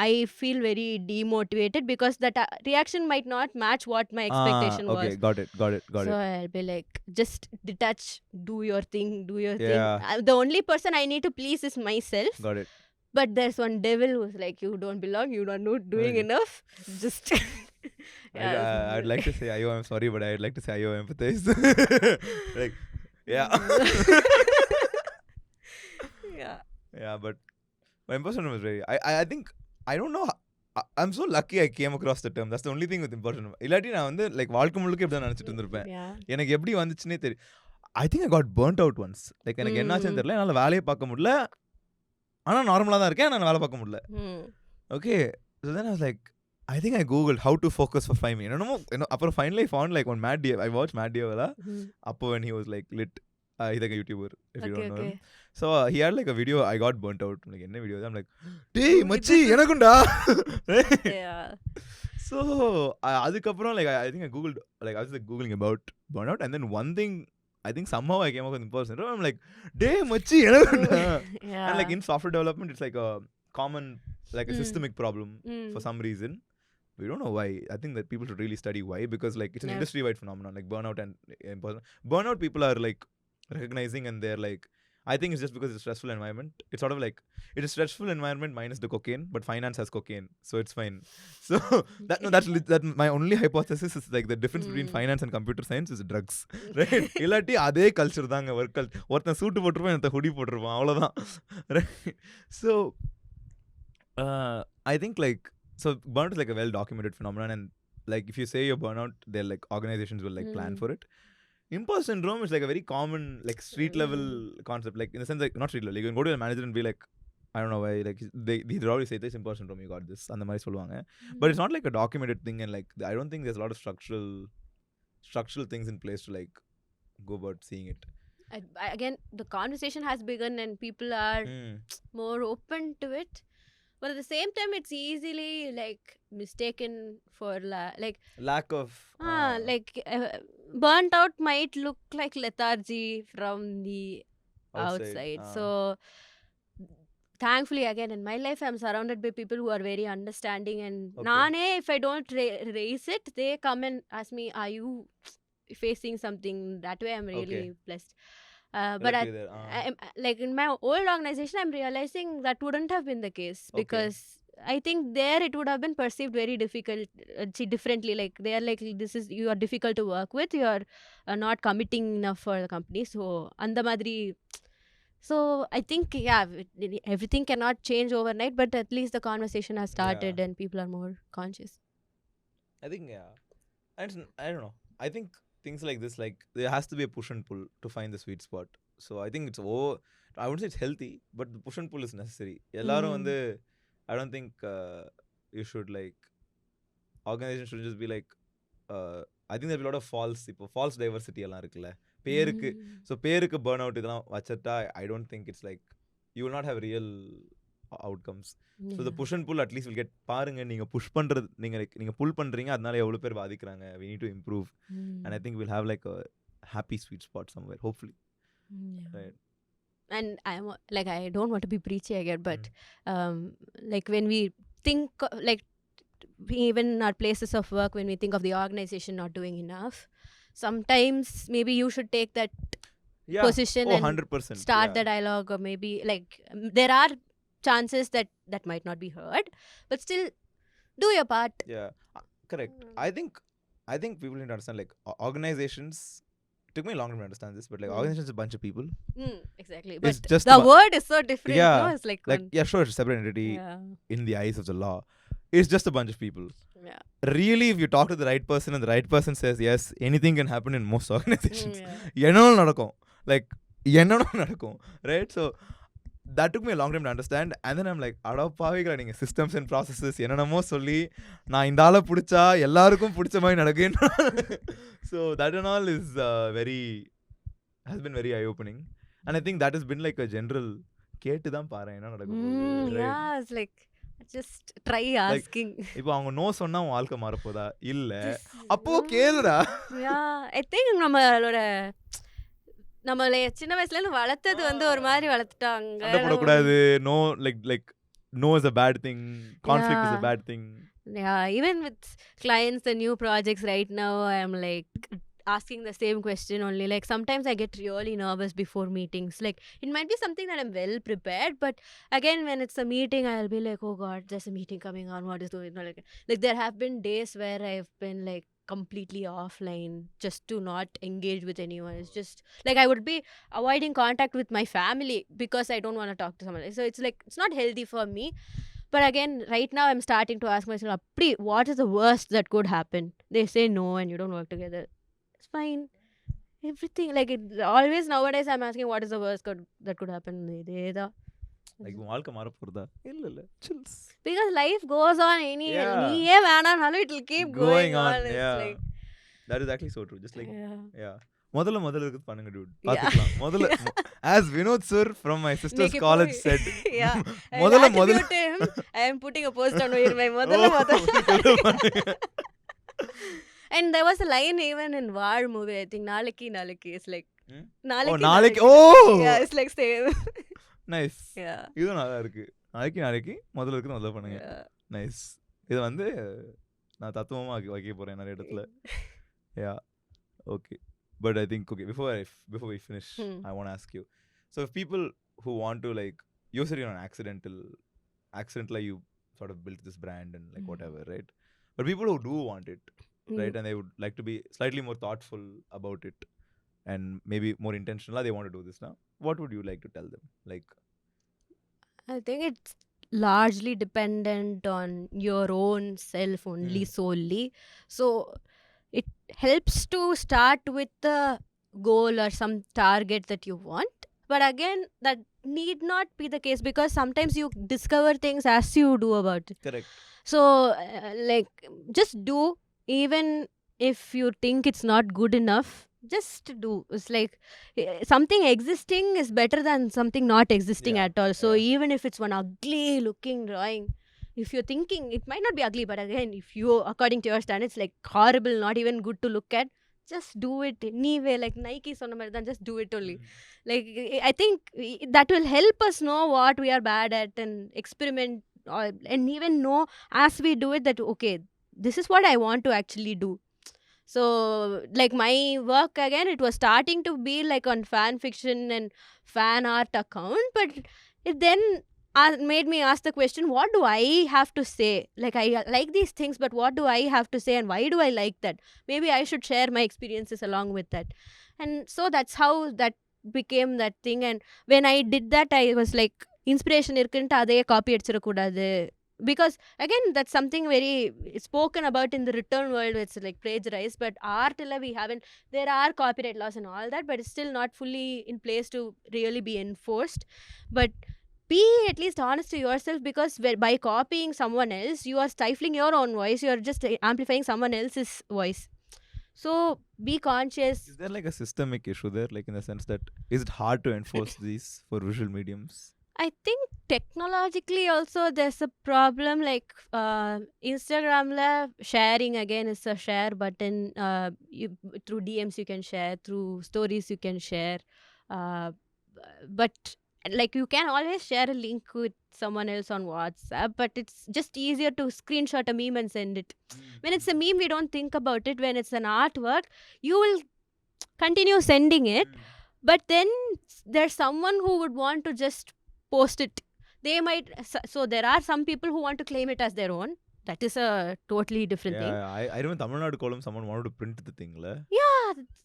I feel very demotivated because that reaction might not match what my expectation was. Okay, got it. So I'll be like, just detach, do your thing. The only person I need to please is myself. Got it. But there's one devil who's like, you don't belong, you are not doing enough. Just I'd like to say Ayo, I'm sorry, but I'd like to say Ayo, empathize. Like, yeah. Yeah, but my imposter was very, I think, I don't know, I'm so lucky I came across the term. That's the only thing with imposter. இல்லாட்டி நான் வந்து like வாழ்க்கை முழுக்க இப்படி நினைச்சிட்டு இருந்திருப்பேன். எனக்கு எப்படி வந்துச்சுன்னே தெரியும். I think I got burnt out once. Like எனக்கு என்னாச்சுன்னு தெரியல, என்னால் வேலையை பார்க்க முடியல, ஆனால் நார்மலாக தான் இருக்கேன், நான் வேலை பார்க்க முடியல. Okay, so then I was like, I think I googled how to focus for 5 minutes. அப்புறம் finally I found like on Matt Dio. I watched Matt Dio அப்போ when he was like lit. He's like a YouTuber, if you don't know him. So he had like a video, I got burnt out. Like என்ன video? I'm like, டேய் மச்சி எனக்குண்டா. So அதுக்கப்புறம் like I think I googled, like I was like googling about burnout, and then one thing I think somehow I came up with imposter syndrome. I'm like, டேய் மச்சி எனக்குண்டா. And like in software development it's like a common, like a systemic problem for some reason. We don't know why. I think that people should really study why, because like it's an industry-wide phenomenon, like burnout and imposter. Burnout people are like recognizing, and they're like, I think it's just because it's a stressful environment. It's sort of like, it's a stressful environment minus the cocaine, but finance has cocaine, so it's fine. So that's my only hypothesis is like the difference between finance and computer science is drugs, right? இல்லாட்டி அதே culture தாங்க, work culture. ஒருத்தன் சூட்டு போட்டிருப்பான், ஒருத்தன் hoodie போட்டிருப்பான், அவ்வளோதான், right? So I think like, so burnout is like a well documented phenomenon, and like if you say you're burnout, they're like organizations will like plan for it. Imposter syndrome is like a very common like street level concept, like in the sense like not street level, like you can go to a manager and be like, I don't know why, like they always say this imposter syndrome, you got this, and the மாதிரி சொல்லுவாங்க. But it's not like a documented thing, and like I don't think there's a lot of structural things in place to like go about seeing it. Again, the conversation has begun and people are more open to it. But at the same time, it's easily like mistaken for like lack of like burnt out might look like lethargy from the outside. So thankfully, again in my life, I'm surrounded by people who are very understanding, and nane, if I don't raise it, they come and ask me, are you facing something? That way I'm really blessed. But like in my old organization, I'm realizing that wouldn't have been the case, because I think there it would have been perceived very differently. Like they are like, this is, you are difficult to work with, you are not committing enough for the company. So andha madri. So I think everything cannot change overnight, but at least the conversation has started and people are more conscious. I think I don't know. I think things like this, like there has to be a push and pull to find the sweet spot. So I think it's I wouldn't say it's healthy, but the push and pull is necessary. எல்லாரும் வந்து I don't think you should like organization should just be like I think there'll be a lot of false diversity எல்லாம் இருக்குல்ல பேருக்கு so பேருக்கு burn out இதெல்லாம் வச்சுட்டா I don't think it's like you will not have real outcomes. So the push and pull at least will get பாருங்க நீங்க push பண்றது நீங்க புல் பண்றீங்க அதனால எவ்வளவு பேர் பாதிக்கறாங்க. We need to improve and I think we'll have like a happy sweet spot somewhere hopefully. Right. And I don't want to be preachy again, but like when we think like even in our places of work, when we think of the organization not doing enough, sometimes maybe you should take that position and 100%, start the dialogue, or maybe like there are chances that might not be heard, but still do your part. Correct. I think people need to understand like organizations. It took me a long time to understand this, but like organizations is a bunch of people. Exactly. It's But just the word is so different. Yeah. No? It's like sure, it's a separate entity in the eyes of the law. It's just a bunch of people. Yeah. Really, if you talk to the right person and the right person says yes, anything can happen in most organizations. என்னன்னு நடக்கும். Like என்னன்னு நடக்கும். Right? So that took me a long time to understand, and then I'm like அட பாவிகளா நீங்க systems and processes என்னென்னமோ சொல்லி நான் இந்த ஆளை பிடிச்சா எல்லாருக்கும் பிடிச்ச மாதிரி நடக்கும். So that and all is has been very eye opening, and I think that has been like a general கேட்டு தான் பாரு என்ன நடக்கும். Yeah, it's like just try asking. இப்போ அவங்க நோ சொன்னா உன் வாழ்க்கை மாற போதா இல்ல அப்போ கேளுடா. I think நம்மள சின்ன வயசுல இருந்து வளர்த்தது வந்து ஒரு மாதிரி வளர்த்துட்டாங்க. சண்டை போடக்கூடாது. No, like no is a bad thing. Conflict is a bad thing. Yeah, even with clients and new projects right now, I am like asking the same question only. Like sometimes I get really nervous before meetings. Like it might be something that I'm well prepared, but again when it's a meeting I'll be like, oh god, there's a meeting coming on, what is doing? Like there have been days where I've been like completely offline just to not engage with anyone. It's just like I would be avoiding contact with my family because I don't want to talk to someone. So it's like it's not healthy for me. But again, right now I'm starting to ask myself, what is the worst that could happen? They say no and you don't work together. It's fine. Everything like it always nowadays I'm asking what is the worst that could happen. Like வாழ்க்கை மாற போறதா இல்ல chills, because life goes on anyway. நீயே வேணானாலும் it will keep going on. Like, that is actually so true. Just like முதல்ல இருக்கு பண்ணுங்க dude, பாத்துக்கலாம். முதல்ல as Vinod sir from my sister's college said, முதல்ல I am putting a post on Uyirmei முதல்ல and there was a line even in War movie, I think நாளைக்கு it's like நாளைக்கு yeah, it's like same. Nice. இது நல்லா இருக்கு. நாளைக்கு முதல்ல இருக்கு முதல்ல பண்ணுங்க. நைஸ். இது வந்து நான் தத்துவமா வைக்க போறேன் நிறைய இடத்துல. Okay, but I think before we finish, I want to ask you, so if people who want to like, you said you're an accidentally you sort of built this brand and like whatever, right? But people who do want it, right, and they would like to be slightly more thoughtful about it and maybe more intentional, they want to do this now, what would you like to tell them? Like, I think it's largely dependent on your own self only, solely. So it helps to start with the goal or some target that you want, but again that need not be the case because sometimes you discover things as you do about it. Correct. So like just do, even if you think it's not good enough, just do. It's like something existing is better than something not existing at all. So even if it's one ugly looking drawing, if you're thinking it might not be ugly, but again if you according to your standards like horrible, not even good to look at, just do it anyway. Like Nike sonna mari than just do it only. Like I think that will help us know what we are bad at and experiment and even know as we do it that okay, this is what I want to actually do. So like my work again, it was starting to be like on fan fiction and fan art account, but it then made me ask the question, what do I have to say? Like I like these things, but what do I have to say and why do I like that? Maybe I should share my experiences along with that. And so that's how that became that thing. And when I did that, I was like, inspiration irukkunta adhe copy edichira koodadhu, because again that's something very spoken about in the written world, it's like plagiarized, but art we haven't. There are copyright laws and all that, but it's still not fully in place to really be enforced. But be at least honest to yourself, because by copying someone else you are stifling your own voice, you are just amplifying someone else's voice. So be conscious. Is there like a systemic issue there, like in the sense that is it hard to enforce these for visual mediums? I think technologically also there's a problem, like Instagram la sharing again is a share button. Through DMs you can share, through stories you can share, but like you can always share a link with someone else on WhatsApp, but it's just easier to screenshot a meme and send it. When it's a meme we don't think about it. When it's an artwork you will continue sending it, but then there's someone who would want to just post it. They might, so there are some people who want to claim it as their own. That is a totally different thing. I remember Tamilnadu column someone wanted to print the thing la.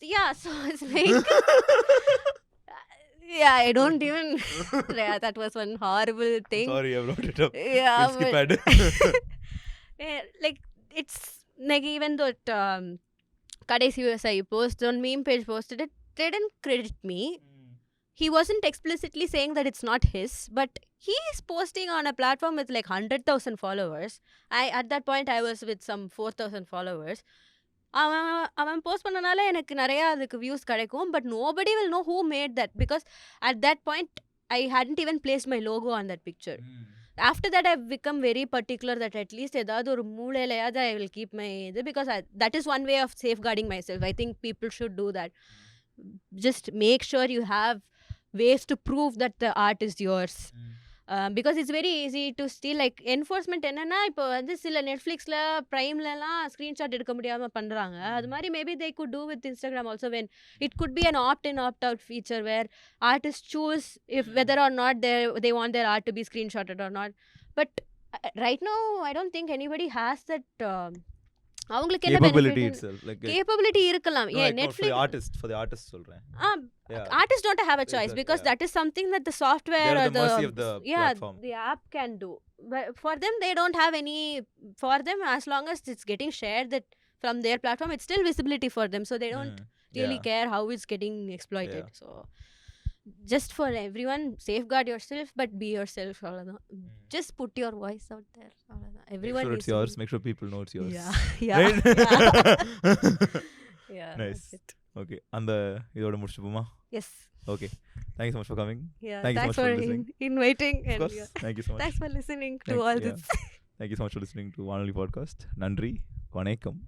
Yeah, so it's like yeah, I don't even yeah, that was one horrible thing. Sorry, I brought it up. Yeah, We'll skip but ahead. like it's like even though it Kadesi USI post on meme page posted it, they didn't credit me. He wasn't explicitly saying that it's not his, but he is posting on a platform with like 100,000 followers. At that point I was with some 4,000 followers. அவன் post பண்ணனால எனக்கு நிறைய அதுக்கு views கிடைக்கும், but nobody will know who made that, because at that point I hadn't even placed my logo on that picture. After that I've become very particular that at least ஏதாவது ஒரு மூலையிலையாவது I will keep my இது, because that is one way of safeguarding myself. I think people should do that. Just make sure you have ways to prove that the art is yours. Because it's very easy to steal. Like enforcement என்னன்னா இப்போ வந்து சில நெட்ஃப்ளிக்ஸ்ல பிரைம்லலாம் screenshot எடுக்க முடியாம பண்றாங்க. அது மாதிரி maybe they could do with Instagram also, when it could be an opt-in opt-out feature where artists choose if whether or not they want their art to be screenshotted or not. But right now I don't think anybody has that அவங்களுக்கு என்ன capability benefit itself, like capability இருக்கலாம். no, like, Netflix for the artist சொல்றேன். Artists don't have a choice, because that is something that the software They're or at the mercy of the platform. the app can do. But for them they don't have any, for them as long as it's getting shared that from their platform, it's still visibility for them, so they don't really care how it's getting exploited. So just for everyone, safeguard yourself, but be yourself. Just put your voice out there. Everyone make sure it's yours. Make sure people know it's yours. Yeah. Right? Yeah, Nice. that's it. Okay, அந்த இதோட முடிச்சுப்போமா? Yes. Okay, thank you so much for coming. Yeah, Thank you so thanks much for for listening. inviting. Of And course, thank you so much. thanks for listening to all this. Thank you so much for listening to Wanali podcast. Nandri, vanakkam.